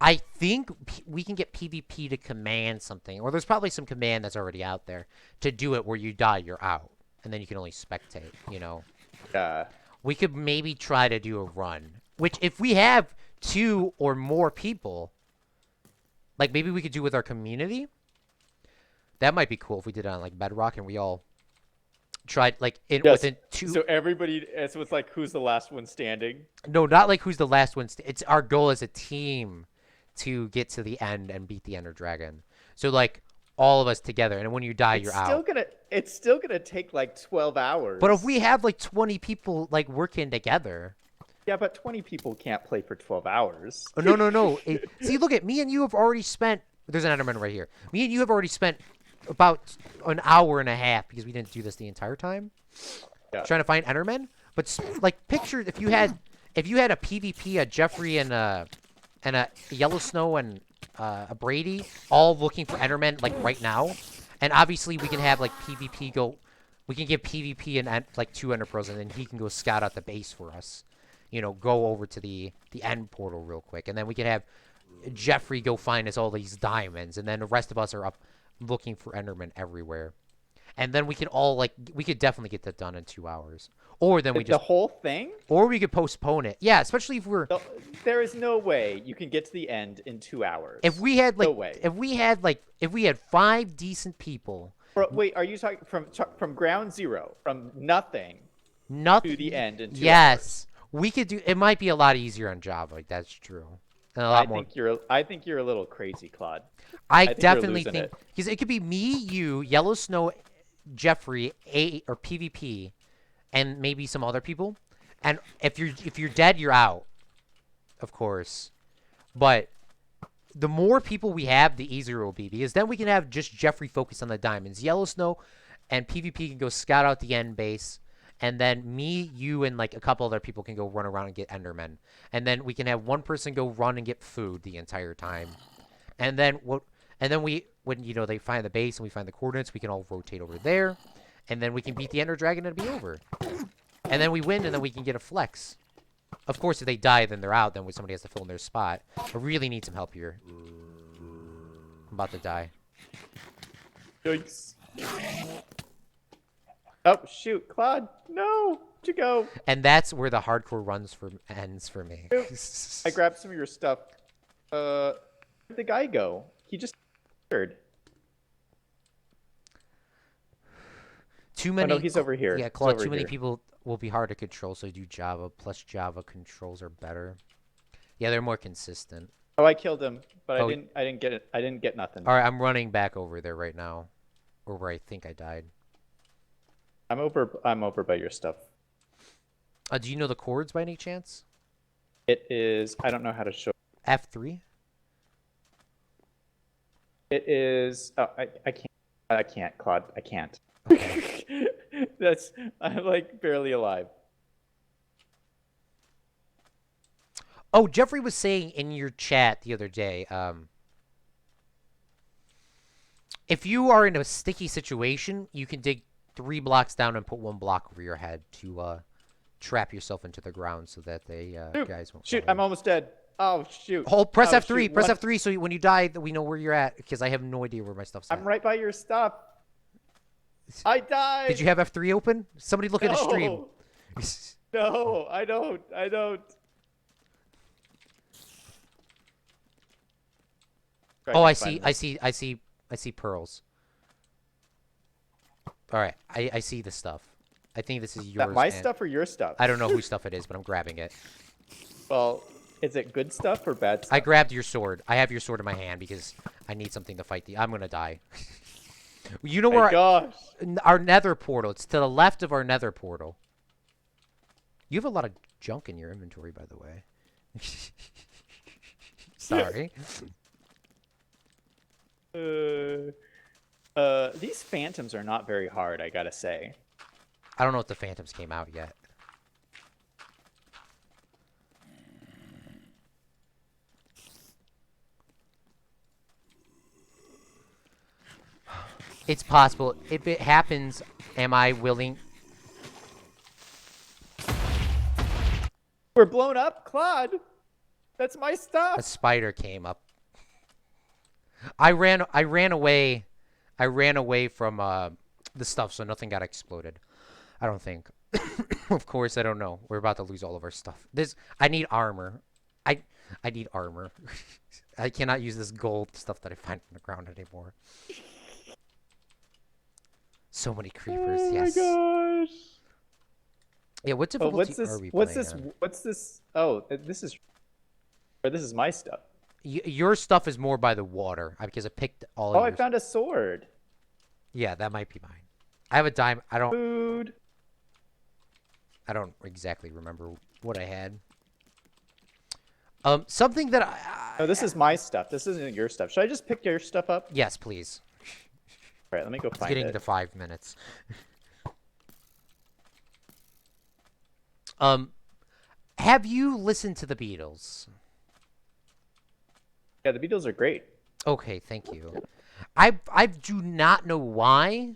I think we can get PvP to command something, or there's probably some command that's already out there to do it where you die, you're out, and then you can only spectate. Yeah. We could maybe try to do a run, which if we have 2 or more people, like maybe we could do with our community. That might be cool if we did it on like Bedrock and we all tried like within 2. So everybody, so it's like who's the last one standing? No, not like who's the last one. It's our goal as a team to get to the end and beat the Ender Dragon. So like all of us together, and when you die, you're out. It's still gonna take like 12 hours. But if we have like 20 people like working together. Yeah, but 20 people can't play for 12 hours. Oh, no. See, look at me and you have already spent. There's an Enderman right here. Me and you have already spent about an hour and a half because we didn't do this the entire time. Yeah. Trying to find Endermen. But like, picture if you had a PvP, a Jeffrey and a Yellow Snow and a Brady all looking for Endermen like right now, and obviously we can have like PvP go. We can give PvP and like 2 Ender Pros, and then he can go scout out the base for us. Go over to the end portal real quick, and then we can have Jeffrey go find us all these diamonds, and then the rest of us are up looking for Enderman everywhere. And then we can all we could definitely get that done in 2 hours. Or then the whole thing? Or we could postpone it. Yeah, especially if we're there is no way you can get to the end in 2 hours. If we had no way. if we had 5 decent people. Wait, are you talking from ground zero, from nothing to the end in 2 hours? Yes. We could do it. Might be a lot easier on Java. Like that's true. And a lot more. I think you're a little crazy, Claude. I definitely think because it could be me, you, Yellow Snow, Jeffrey, or PvP, and maybe some other people. And if you're dead, you're out. Of course. But the more people we have, the easier it will be, because then we can have just Jeffrey focus on the diamonds. Yellow Snow and PvP can go scout out the end base. And then me, you, and like a couple other people can go run around and get Endermen. And then we can have one person go run and get food the entire time. And then when they find the base and we find the coordinates, we can all rotate over there. And then we can beat the Ender Dragon and it'll be over. And then we win, and then we can get a flex. Of course, if they die, then they're out. Then somebody has to fill in their spot. I really need some help here. I'm about to die. Yikes. Oh, shoot. Claude, no. To go. And that's where the hardcore ends for me. I grabbed some of your stuff. Where'd the guy go? He just disappeared. Too many. Oh, no, he's over here. Yeah, Claude, too many people will be hard to control, so do Java. Plus, Java controls are better. Yeah, they're more consistent. Oh, I killed him, but I didn't get it. I didn't get nothing. All right, I'm running back over there right now, or where I think I died. I'm over by your stuff. Do you know the chords by any chance? It is. I don't know how to show. F3. It is. Oh, I can't. I can't, Claude. I can't. Okay. I'm like barely alive. Oh, Jeffrey was saying in your chat the other day, if you are in a sticky situation, you can dig 3 blocks down and put 1 block over your head to trap yourself into the ground so that they Shoot! guys won't Shoot! follow I'm you. almost dead. Oh shoot! Hold, press Oh F3, shoot! press F3, so when you die, we know where you're at, because I have no idea where my stuff's I'm at. right by your stuff. I Did died. you have F3 open? Somebody look at the stream. No. No, I don't. I don't. Oh, I see pearls. All right, I see the stuff. I think this is Is that yours. my and stuff or your stuff? I don't know whose stuff it is, but I'm grabbing it. Well, is it good stuff or bad stuff? I grabbed your sword. I have your sword in my hand because I need something to fight the. I'm gonna die. You know My where gosh. our nether portal? It's to the left of our nether portal. You have a lot of junk in your inventory, by the way. Sorry. These phantoms are not very hard, I gotta say. I don't know if the phantoms came out yet. It's possible. If it happens, am I willing? We're blown up, Claude. That's my A stuff. spider came up. I ran away. I ran away from the stuff, so nothing got exploded. I don't think. Of course, I don't know. We're about to lose all of our stuff. I need armor. I need armor. I cannot use this gold stuff that I find on the ground anymore. So many creepers. Oh Yes. my gosh. Yeah. What Oh, difficulty are we playing on? What's this? Oh, this is my stuff. Your stuff is more by the water because I picked all Oh, of I yours. found a sword. Yeah, that might be mine. I have a dime. Food. I don't exactly remember what I had. Something that No, this is my stuff. This isn't your stuff. Should I just pick your stuff up? yes, please. All right, let me go It's find getting it. to 5 minutes. Have you listened to the Beatles? Yeah, the Beatles are great. Okay, thank you. I do not know why,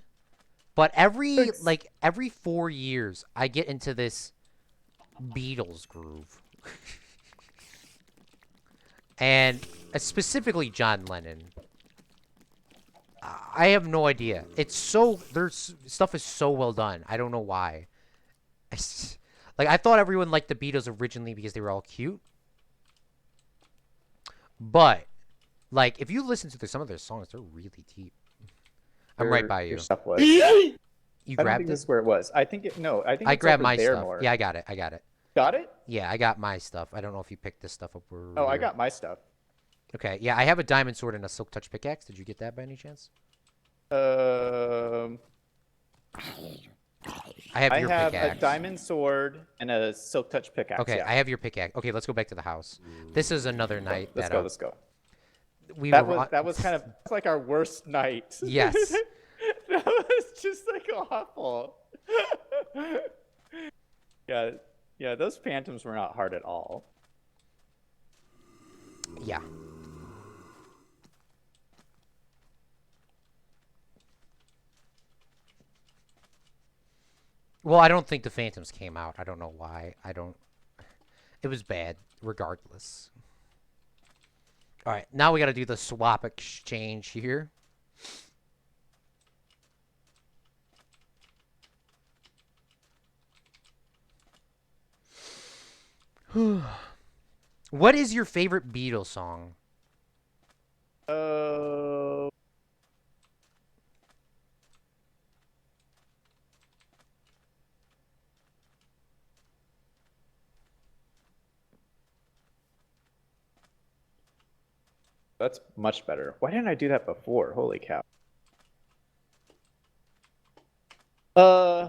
but every 4 years I get into this Beatles groove. And specifically John Lennon. I have no idea. It's so their stuff is so well done. I don't know why. Like I thought everyone liked the Beatles originally because they were all cute. But like if you listen to some of their songs, they're really deep. I'm right by Your you. stuff was. You I don't grabbed think it? this is where it was. I think no. I think I it's grabbed over my there stuff. more. Yeah, I got it. I got it. Got it? Yeah, I got my stuff. I don't know if you picked this stuff up or. Oh, I got my stuff. Okay, yeah, I have a diamond sword and a silk touch pickaxe. Did you get that by any chance? Um, I have I your have pickaxe. a diamond sword and a silk touch pickaxe. Okay, yeah. I have your pickaxe. Okay, let's go back to the house. This is another night Let's that go. Let's go. we That were. was kind of like our worst night. Yes. That was just like awful. Yeah, yeah. Those phantoms were not hard at all. Yeah. Well, I don't think the Phantoms came out. I don't know why. I don't. It was bad, regardless. All right, now we got to do the swap exchange here. What is your favorite Beatles song? Uh, that's much better. Why didn't I do that before? Holy cow.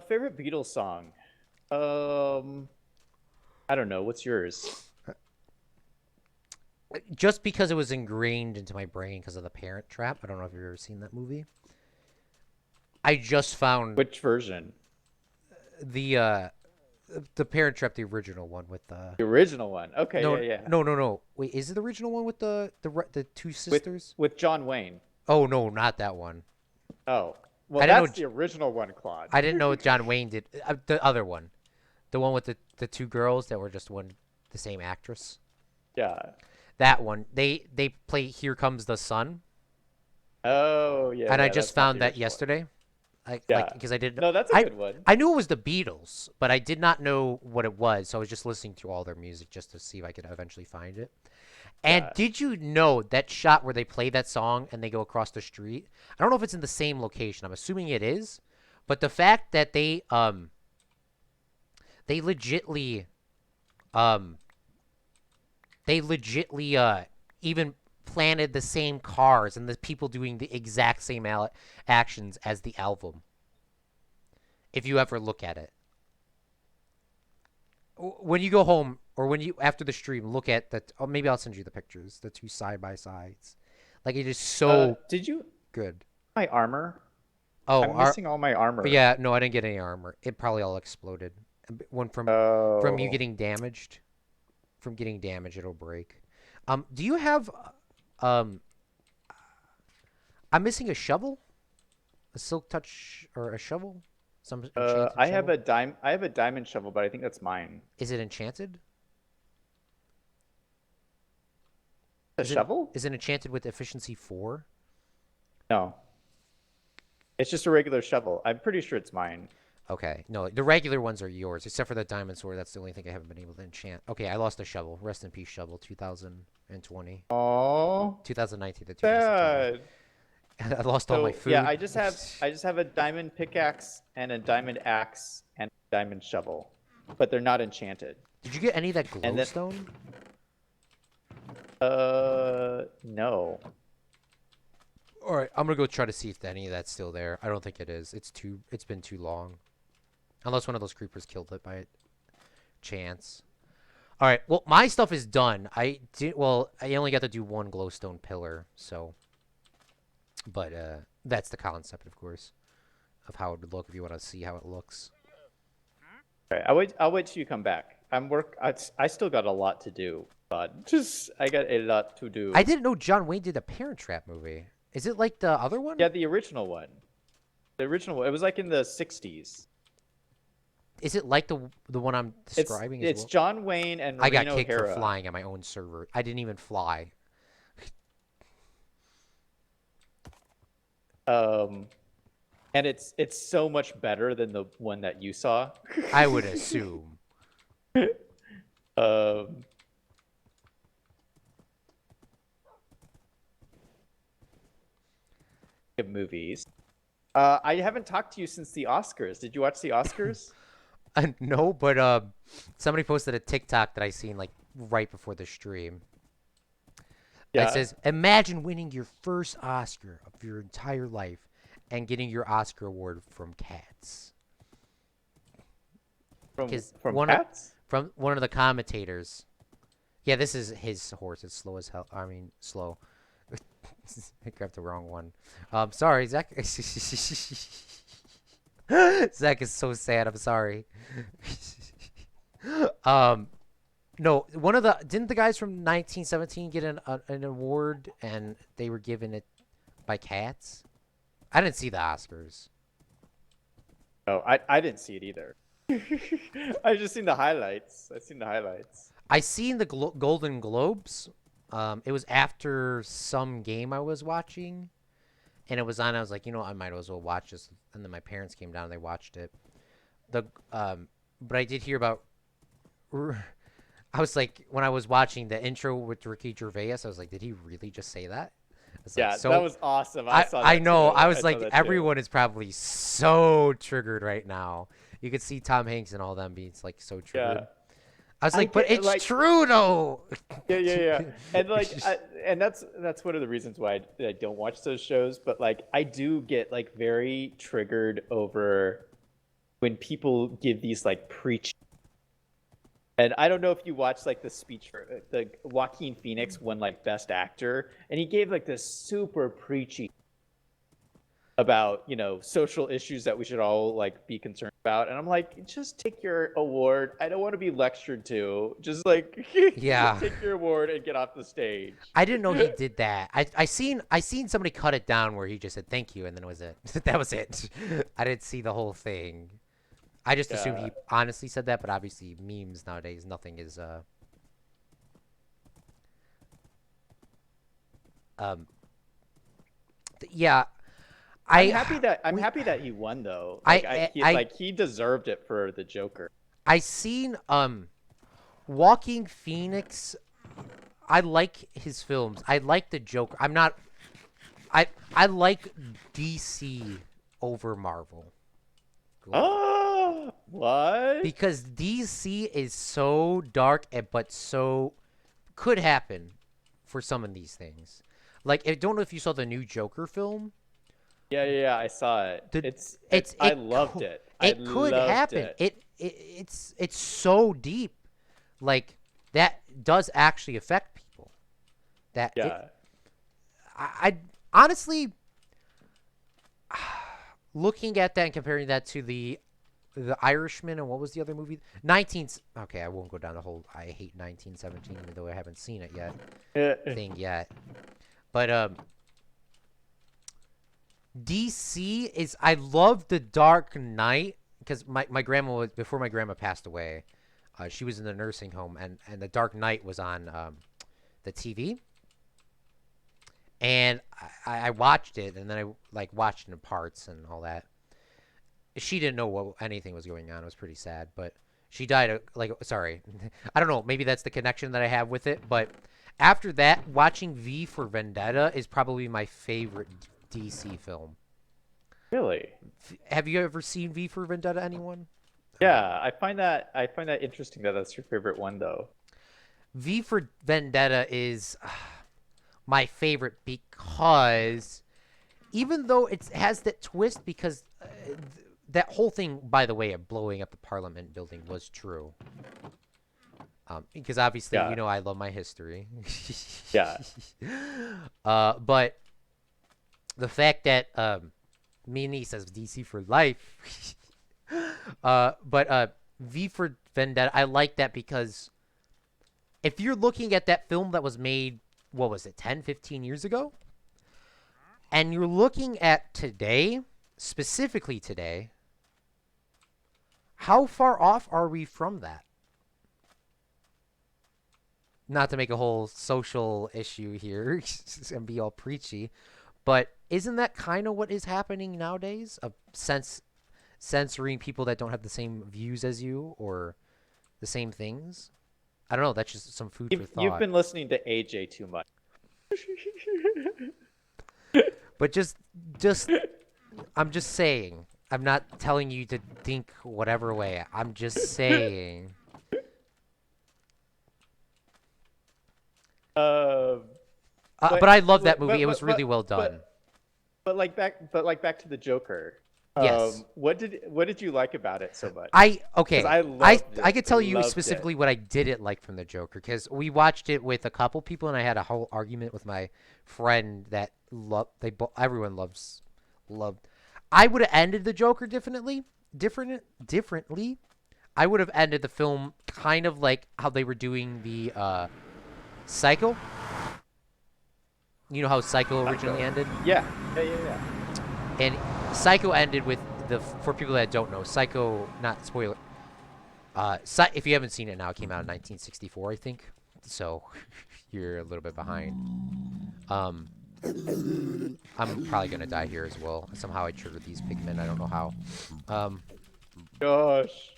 Favorite Beatles song? I don't know. What's yours? just because it was ingrained into my brain because of the Parent Trap. I don't know if you've ever seen that movie. I just found Which version? the uh the Parent Trap, the original one with the The original one. Okay, no yeah, yeah. no. Wait, is it the original one with the two With sisters? with John Wayne. Oh no, not that one. Oh, well, I didn't know. that's the original one, Claude. I didn't know what John Wayne did. The other one, the one with the two girls that were just the same actress. Yeah. That one. They play Here Comes the Sun, Oh, yeah, and I yeah. just That's not found the that original one. yesterday. Like Yeah. because I didn't. No, that's a I good one. I knew it was the Beatles, but I did not know what it was. So I was just listening through all their music just to see if I could eventually find it. And Yeah. did you know that shot where they play that song and they go across the street? I don't know if it's in the same location. I'm assuming it is, but the fact that they legitly um even planted the same cars and the people doing the exact same actions as the album. If you ever look at it, when you go home or when you after the stream, look at that. Oh, maybe I'll send you the pictures. The two side by sides, like it is so Did you good. my armor? Oh, I'm missing all my armor. yeah, no, I didn't get any armor. It probably all exploded. One from you Oh. getting damaged. From getting damaged, it'll break. Do you have um? I'm missing a shovel, a silk touch or a shovel, some enchanted I have shovel. a diamond shovel, but I think that's mine. Is it enchanted? A shovel? Is it enchanted with efficiency 4? No. It's just a regular shovel. I'm pretty sure it's mine. Okay, no, the regular ones are yours, except for the diamond sword. That's the only thing I haven't been able to enchant. Okay, I lost a shovel. Rest in peace, shovel. 2020, Oh, 2019 to 2020. sad. I lost all my So food. yeah, I just have a diamond pickaxe and a diamond axe and a diamond shovel, but they're not enchanted. Did you get any of that And then glowstone? no. All right, I'm gonna go try to see if any of that's still there. I don't think it is. It's been too long, unless one of those creepers killed it by chance. All right, well, my stuff is done. I only got to do one glowstone pillar, so. But that's the concept, of course, of how it would look if you want to see how it looks. Okay, I'll wait till you come back. I still got a lot to do, but just I got a lot to do. I didn't know John Wayne did a Parent Trap movie. Is it like the other one? Yeah, the original one. The original one. It was like in the 60s. Is it like the one I'm describing as It's well? John Wayne and I Maureen got kicked O'Hara. for flying at my own server. I didn't even fly. And it's so much better than the one that you saw. I would assume. Um, of movies. I haven't talked to you since the Oscars. Did you watch the Oscars? No, but somebody posted a TikTok that I seen like right before the stream. Yeah. It says, "Imagine winning your first Oscar of your entire life and getting your Oscar award from Cats." From Because from one Cats? from one of the commentators. Yeah, this is his horse. It's slow as hell. I mean, slow. I grabbed the wrong one. Sorry, Zach. Zach is so sad. I'm sorry. No, one of the didn't the guys from 1917 get an award and they were given it by Cats? I didn't see the Oscars. Oh, I didn't see it either. I just seen the highlights. I've seen the highlights. I seen the Golden Globes. It was after some game I was watching, and it was on. I was like, I might as well watch this. And then my parents came down and they watched it. But I did hear about. I was like, when I was watching the intro with Ricky Gervais, I was like, did he really just say that? Yeah, so, that was awesome. I saw that I know. too. I was saw like, that too. everyone is probably so triggered right now. You could see Tom Hanks and all them being like so triggered. Yeah. I was like, but get, it's like- true though. Yeah. And like, and that's one of the reasons why I don't watch those shows. But like, I do get like very triggered over when people give these like preach And I don't know if you watched like the speech for the Joaquin Phoenix won like Best Actor, and he gave like this super preachy about social issues that we should all like be concerned about. And I'm like, just take your award. I don't want to be lectured to. Just like Yeah. take your award and get off the stage. I didn't know he did that. I seen somebody cut it down where he just said thank you and then it was it. That was it. I didn't see the whole thing. I just assumed Yeah. he honestly said that, but obviously memes nowadays, nothing is um yeah. I'm I happy that he won though. I Like I he deserved it for the Joker. I seen Walking Phoenix. I like his films. I like the Joker. I'm not I like DC over Marvel. Cool. Oh, what? Because DC is so dark but so could happen for some of these things. Like I don't know if you saw the new Joker film. Yeah, I saw it. The, I loved it. It could loved happen. it. It's so deep. Like that does actually affect people. That Yeah. I honestly looking at that and comparing that to the Irishman and what was the other movie? 19. Okay, I won't go down the whole I hate 1917 even though I haven't seen it yet. Thing yet. But DC is I love The Dark Knight because my grandma was before my grandma passed away. She was in the nursing home and The Dark Knight was on the TV. And I watched it, and then I like watched it in parts and all that. She didn't know what anything was going on. It was pretty sad, but she died. Like, sorry, I don't know. Maybe that's the connection that I have with it. But after that, watching V for Vendetta is probably my favorite DC film. Really? Have you ever seen V for Vendetta? Anyone? Yeah, I find that interesting that that's your favorite one though. V for Vendetta is my favorite because even though it has that twist, because that whole thing, by the way, of blowing up the Parliament building was true. Because obviously, Yeah. you know, I love my history. Yeah. But the fact that me and he says DC for life. But V for Vendetta, I like that because if you're looking at that film that was made, what was it, 10, 15 years ago? And you're looking at today, specifically today, how far off are we from that? Not to make a whole social issue here and be all preachy, but isn't that kind of what is happening nowadays? Of censoring people that don't have the same views as you or the same things? I don't know. That's just some food for thought. You've been listening to AJ too much. But just, I'm just saying. I'm not telling you to think whatever way. I'm just saying. But I love that movie. It was really well done. But back to the Joker. Yes. What did you like about it so much? Okay. 'Cause I loved it. I could tell you Loved specifically it. what I didn't like from the Joker because we watched it with a couple people and I had a whole argument with my friend that everyone loved. I would have ended the Joker differently. I would have ended the film kind of like how they were doing the Psycho. You know how Psycho originally ended? Yeah. And Psycho ended with for people that don't know, Psycho, not spoiler. If you haven't seen it now, it came out in 1964, I think. So you're a little bit behind. I'm probably gonna die here as well. Somehow I triggered these pigmen. I don't know how. Gosh.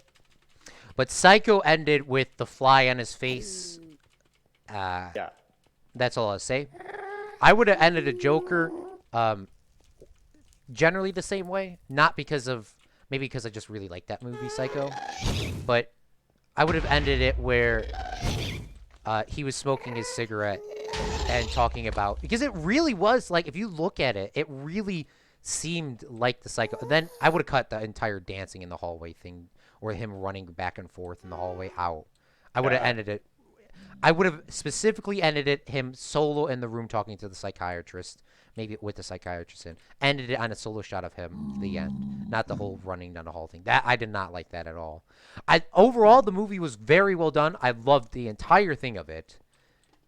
But Psycho ended with the fly on his face. Yeah. That's all I'll say. I would have ended a Joker generally the same way. Not because of... Maybe because I just really like that movie, Psycho. But I would have ended it where he was smoking his cigarette and talking about... Because it really was, like, if you look at it, it really seemed like the Psycho. And then I would have cut the entire dancing in the hallway thing. Or him running back and forth in the hallway out. I would have Yeah. ended it. I would have specifically ended it him solo in the room talking to the psychiatrist, maybe with the psychiatrist in. Ended it on a solo shot of him, the end, not the whole running down the hall thing. That I did not like that at all. I overall the movie was very well done. I loved the entire thing of it.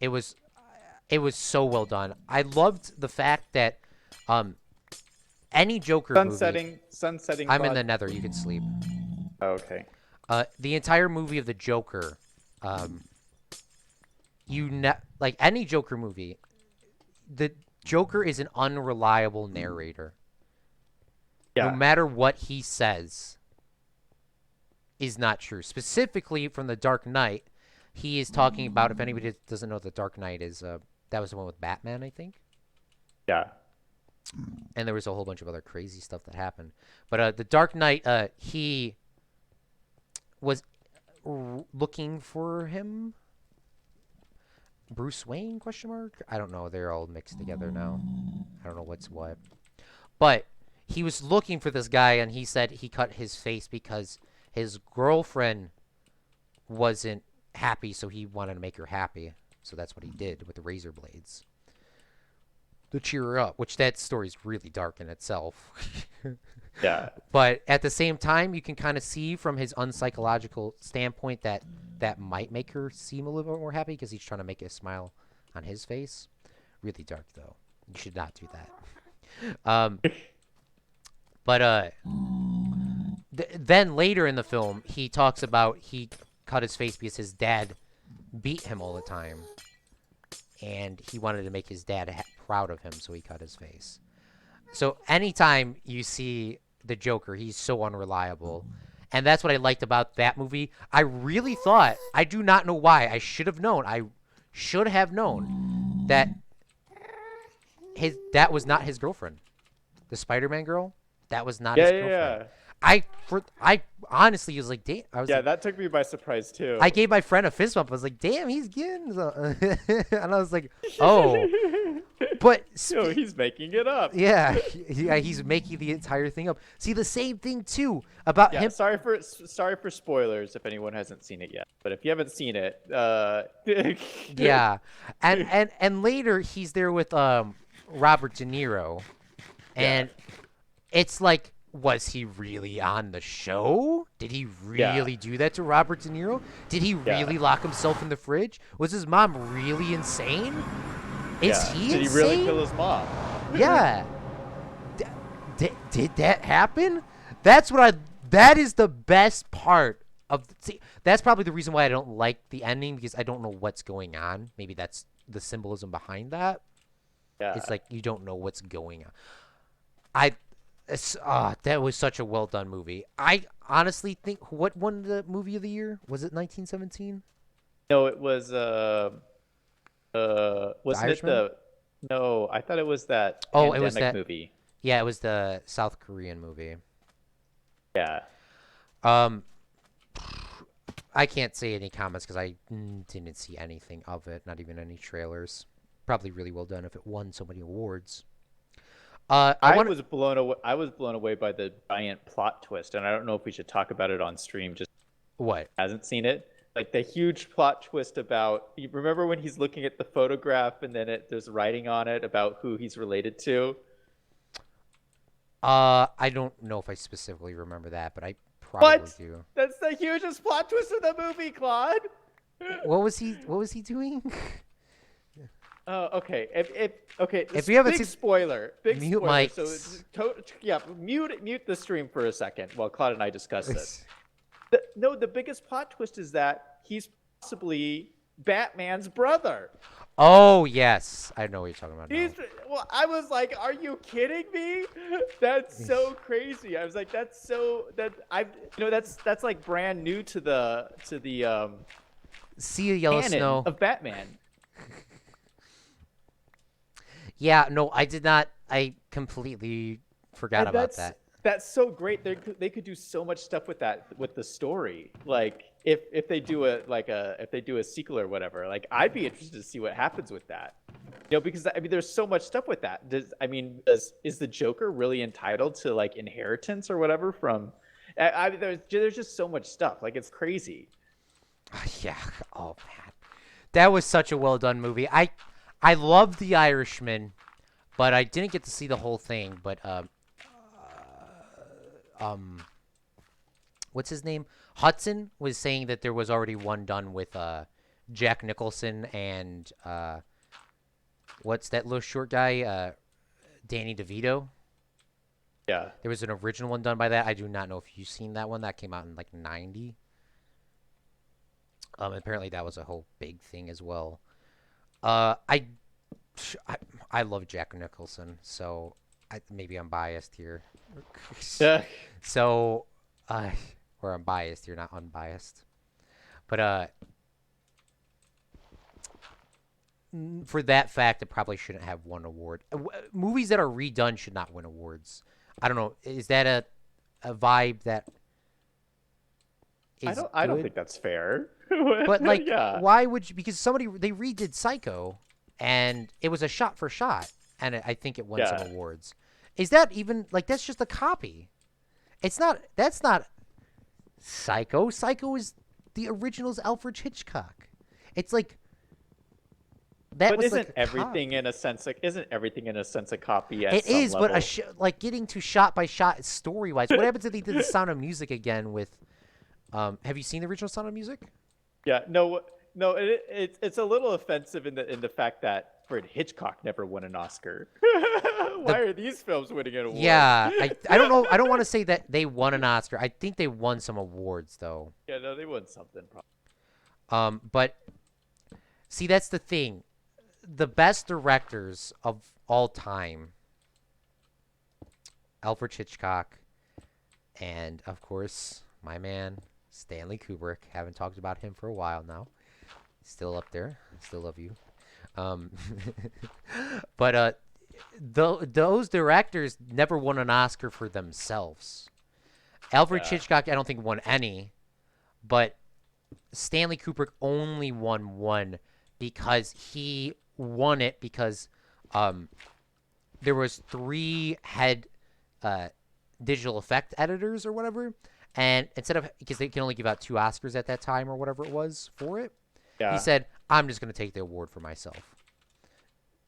It was it was so well done. I loved the fact that um any Joker movie. Sunsetting, I'm in Claude. the Nether. You can sleep. Oh, okay. The entire movie of the Joker. Like any Joker movie, the Joker is an unreliable narrator. No Yeah. matter what he says is not true. Specifically from The Dark Knight, he is talking about, if anybody doesn't know what The Dark Knight is, that was the one with Batman, I think. Yeah. And there was a whole bunch of other crazy stuff that happened. But The Dark Knight, he was looking for him. Bruce Wayne, question mark? I don't know. They're all mixed together now. I don't know what's what. But he was looking for this guy, and he said he cut his face because his girlfriend wasn't happy, so he wanted to make her happy. So that's what he did with the razor blades to cheer her up, which that story's really dark in itself. Yeah. But at the same time, you can kind of see from his unpsychological standpoint that that might make her seem a little bit more happy because he's trying to make a smile on his face. Really dark, though. You should not do that. But then later in the film, he talks about he cut his face because his dad beat him all the time. And he wanted to make his dad proud of him, so he cut his face. So anytime you see the Joker, he's so unreliable. And that's what I liked about that movie. I really thought, I do not know why, I should have known that that was not his girlfriend. The Spider-Man girl, that was not his girlfriend. I honestly was like, damn. That took me by surprise too. I gave my friend a fist bump. I was like, damn, he's getting and I was like, oh. But he's making it up. Yeah, he's making the entire thing up. See, the same thing too about him. Sorry for spoilers if anyone hasn't seen it yet. But if you haven't seen it, yeah, and later he's there with Robert De Niro, and it's like, was he really on the show? Did he really do that to Robert De Niro? Did he really lock himself in the fridge? Was his mom really insane? Is he Did insane? he really kill his mom? Yeah. Did that happen? That is the best part of see, that's probably the reason why I don't like the ending, because I don't know what's going on. Maybe that's the symbolism behind that. Yeah. It's like you don't know what's going on. That was such a well done movie. I honestly think, what won the movie of the year? Was it 1917? No, it was wasn't it Irishman? no, I thought it was that It was that movie. Yeah, it was the South Korean movie. Yeah. I can't say any comments because I didn't see anything of it, not even any trailers. Probably really well done if it won so many awards. I was blown away by the giant plot twist, and I don't know if we should talk about it on stream. Just what? Hasn't seen it. Like the huge plot twist about, you remember when he's looking at the photograph and then there's writing on it about who he's related to? I don't know if I specifically remember that, but I probably do. That's the hugest plot twist of the movie, Claude. What was he doing? Okay. If you haven't big seen, spoiler. Big mute spoiler. Mike. So mute the stream for a second while Claude and I discuss this. The biggest plot twist is that he's possibly Batman's brother. Oh yes, I know what you're talking about now. Well, I was like, "Are you kidding me? That's so crazy." I was like, "That's like brand new to the See you, Yellow canon Snow of Batman." Yeah, no, I did not. I completely forgot about that. That's so great. They could do so much stuff with that, with the story. Like if they do a sequel or whatever, like I'd be interested to see what happens with that. Because I mean, there's so much stuff with that. Is the Joker really entitled to like inheritance or whatever from? There's just so much stuff. Like it's crazy. Yeah. Oh man, that was such a well done movie. I loved The Irishman, but I didn't get to see the whole thing. But um, what's his name? Hudson was saying that there was already one done with Jack Nicholson and what's that little short guy? Danny DeVito. Yeah. There was an original one done by that. I do not know if you've seen that one. That came out in like '90. Apparently that was a whole big thing as well. Uh, I, I, I love Jack Nicholson, so maybe I'm biased here. Yeah. So, or I'm biased here, not unbiased. But for that fact, it probably shouldn't have won award. Movies that are redone should not win awards. I don't know. Is that a vibe that is I don't good? think that's fair. But like, Yeah. why would you? Because they redid Psycho, and it was a shot for shot, and I think it won some Yeah. awards. Is that even like that's just a copy? It's not. That's not Psycho. Psycho is the original's Alfred Hitchcock. It's like that But was isn't like a everything copy. in a sense like isn't everything in a sense a copy at It some is, but level? like getting to shot by shot story wise. What happens if they did the Sound of Music again with? Have you seen the original Sound of Music? Yeah, no, it's a little offensive in the fact that Fred Hitchcock never won an Oscar. Why are these films winning an award? Yeah, I don't know. I don't want to say that they won an Oscar. I think they won some awards though. Yeah, no, they won something. But see, that's the thing. The best directors of all time, Alfred Hitchcock, and of course my man Stanley Kubrick. Haven't talked about him for a while now. Still up there. Still love you. Um, but those directors never won an Oscar for themselves. Alfred Yeah. Hitchcock, I don't think won any, but Stanley Kubrick only won one because he won it because um, there was three head uh, digital effect editors or whatever, and instead of because they can only give out two Oscars at that time or whatever it was for it, he Yeah. said, "I'm just going to take the award for myself."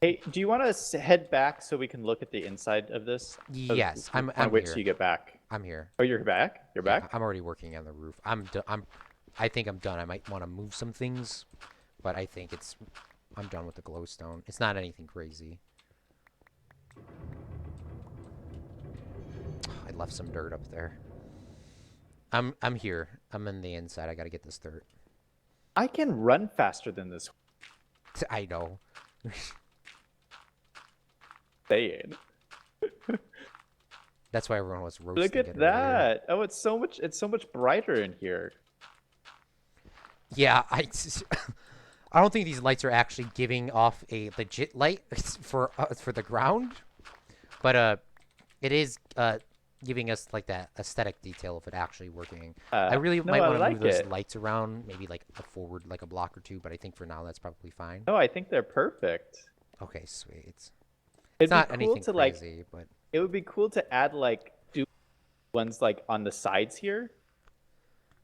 Hey, do you want to head back so we can look at the inside of this? Yes, I'm wait here. till you get back. I'm here. Oh, you're back. You're Yeah, back. I'm already working on the roof. I think I'm done. I might want to move some things, but I think I'm done with the glowstone. It's not anything crazy. I left some dirt up there. I'm here. I'm in the inside. I gotta get this dirt. I can run faster than this. I know. Saying. That's why everyone was roasting Look it at earlier. that. Oh, it's so much brighter in here. Yeah, I don't think these lights are actually giving off a legit light for the ground, but it is giving us like that aesthetic detail of it actually working. I really No, might I want to like move those it. lights around, maybe like a forward, like a block or two, but I think for now that's probably fine. No, I think they're perfect. Okay, sweet. It's It'd not be cool anything to like. crazy, but It would be cool to add like do ones like on the sides here.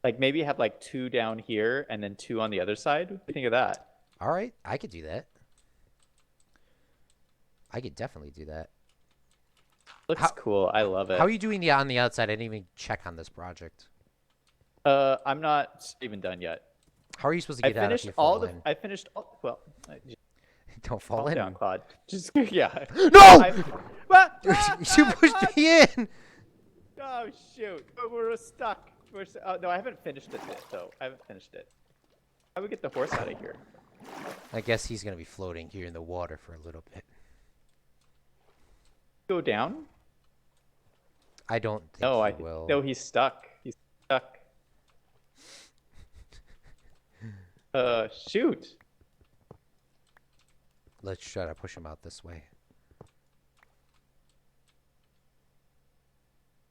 Like maybe have like two down here and then two on the other side. What do you think of that? all right, I could do that. I could definitely do that. Looks How- cool. I love it. How are you doing on the outside? I didn't even check on this project. I'm not even done yet. How are you supposed to I get out if finished you all fall the. in? I finished all. Well, Don't fall fall in. down, Claude. Just yeah. No! You You pushed me in. Oh shoot! We're stuck. Oh, no, I haven't finished it yet, though. I haven't finished it. How do we get the horse out of here? I guess he's gonna be floating here in the water for a little bit. Go down? I don't think No, he will. no, he's stuck. He's stuck. Shoot. Let's try to push him out this way.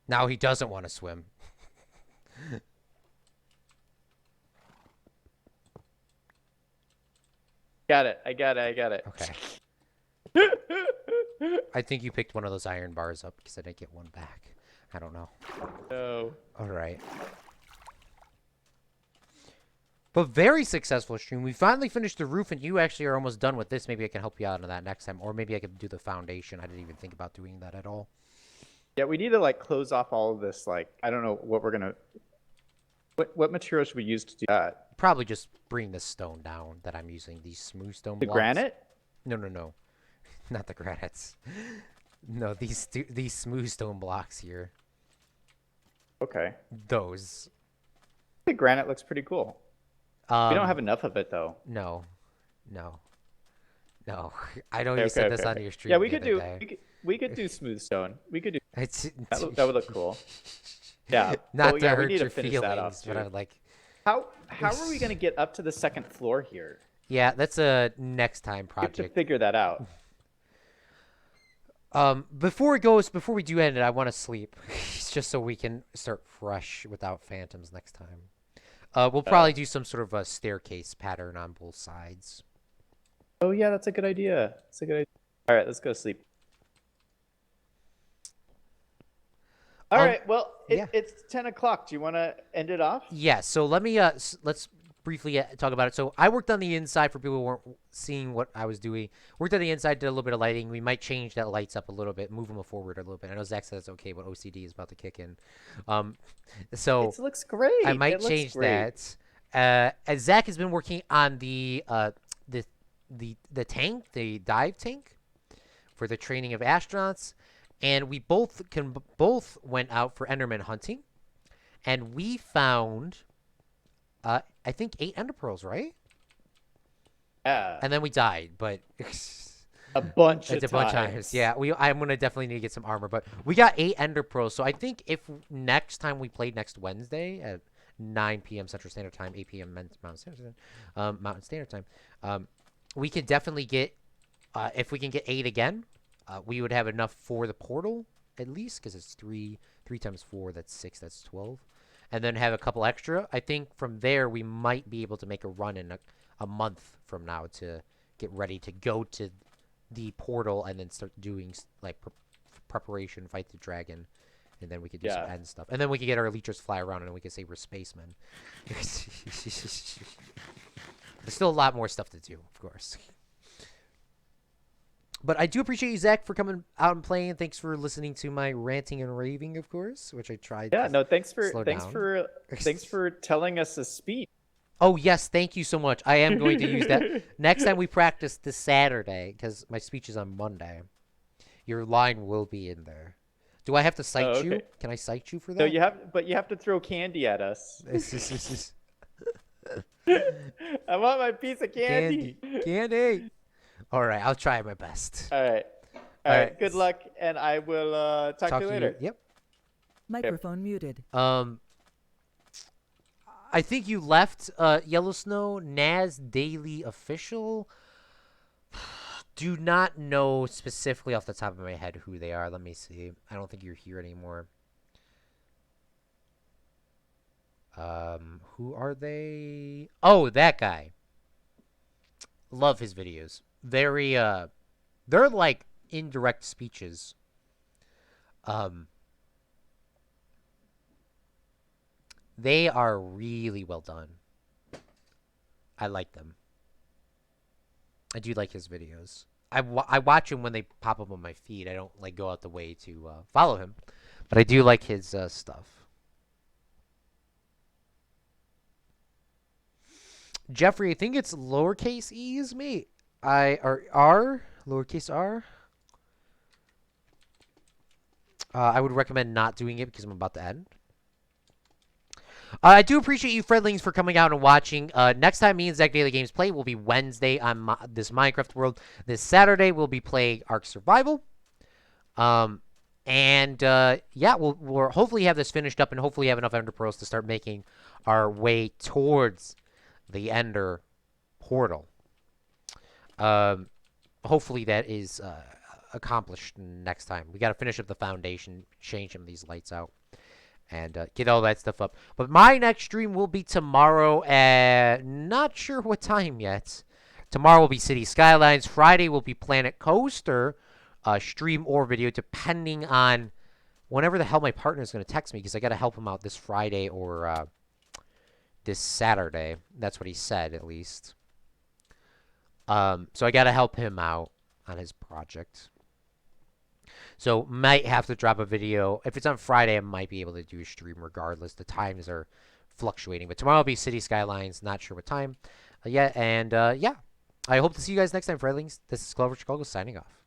Now he doesn't want to swim. Got it. I got it. Okay. I think you picked one of those iron bars up because I didn't get one back. I don't know. No. All right. But very successful stream. We finally finished the roof, and you actually are almost done with this. Maybe I can help you out on that next time, or maybe I could do the foundation. I didn't even think about doing that at all. Yeah, we need to like close off all of this. Like, I don't know what we're gonna. What material should we use to do that? Probably just bring the stone down that I'm using. These smooth stone The blocks. granite? No, no, no, not the granites. No, these smooth stone blocks here. Okay. Those. The granite looks pretty cool. We don't have enough of it though. No, no, no. I know Okay, you said okay, this okay, on okay. your stream. Yeah, we the could other do. day. We could do smooth stone. We could do. It's That would look cool. Yeah. not Well, to yeah, we hurt need to your finish feelings, that off, but too. I'm like, How are we gonna get up to the second floor here? yeah, that's a next time We have to project. figure that out. Before we do end it, I want to sleep, just so we can start fresh without phantoms next time. We'll probably do some sort of a staircase pattern on both sides. Oh yeah, that's a good idea. That's a good idea. All right, let's go to sleep. All right. Well, yeah. it's 10 o'clock. Do you want to end it off? Yeah, so let me let's briefly talk about it. So I worked on the inside for people who weren't seeing what I was doing. Worked on the inside, did a little bit of lighting. We might change that lights up a little bit, move them forward a little bit. I know Zach said it's okay, but OCD is about to kick in. So It looks great. I might It looks change great. that. As Zach has been working on the tank, the dive tank, for the training of astronauts, and we both went out for Enderman hunting, and we found, I think 8 Ender pearls, right? Yeah. And then we died, but A bunch it's of a bunch of times. times. Yeah, I'm gonna definitely need to get some armor, but we got 8 Ender pearls. So I think if next time we played next Wednesday at 9 p.m. Central Standard Time, 8 p.m. Mountain Standard Time, we could definitely get, if we can get 8 again, we would have enough for the portal at least, because it's 3 times 4, that's 6, that's 12, and then have a couple extra. I think from there we might be able to make a run in a month from now to get ready to go to the portal and then start doing like preparation, fight the dragon, and then we could do some end stuff, and then we could get our leechers fly around and we could say we're spacemen. There's still a lot more stuff to do, of course. But I do appreciate you, Zach, for coming out and playing. Thanks for listening to my ranting and raving, of course, which I tried. Yeah. No. Thanks down. for telling us a speech. Oh yes, thank you so much. I am going to use that next time we practice this Saturday, because my speech is on Monday. Your line will be in there. Do I have to cite you? Can I cite you for that? No, you have to throw candy at us. I want my piece of candy. Candy. All right, I'll try my best. All right. All right. Good luck, and I will talk to you later. Yep. Microphone muted. I think you left Yellowstone Naz Daily Official. Do not know specifically off the top of my head who they are. Let me see. I don't think you're here anymore. Who are they? Oh, that guy. Love his videos. Very they're like indirect speeches. They are really well done. I like them. I do like his videos. I watch him when they pop up on my feed. I don't like go out the way to follow him, but I do like his stuff. Jeffrey, I think it's lowercase e's, mate. R, lowercase r. I would recommend not doing it because I'm about to end. I do appreciate you, Fredlings, for coming out and watching. Next time me and Zach Daily Games play will be Wednesday on this Minecraft world. This Saturday we'll be playing Ark Survival. Yeah, we'll hopefully have this finished up and hopefully have enough Ender Pearls to start making our way towards the Ender Portal. Hopefully that is accomplished next time. We got to finish up the foundation, change some of these lights out, and get all that stuff up. But my next stream will be tomorrow at not sure what time yet. Tomorrow will be City Skylines. Friday will be Planet Coaster, stream or video, depending on whenever the hell my partner is going to text me, because I got to help him out this Friday or this Saturday. That's what he said, at least. So I gotta help him out on his project. So might have to drop a video. If it's on Friday, I might be able to do a stream regardless. The times are fluctuating. But tomorrow will be City Skylines. Not sure what time yet. And yeah, I hope to see you guys next time, Friendlings. This is ClaudeChicago signing off.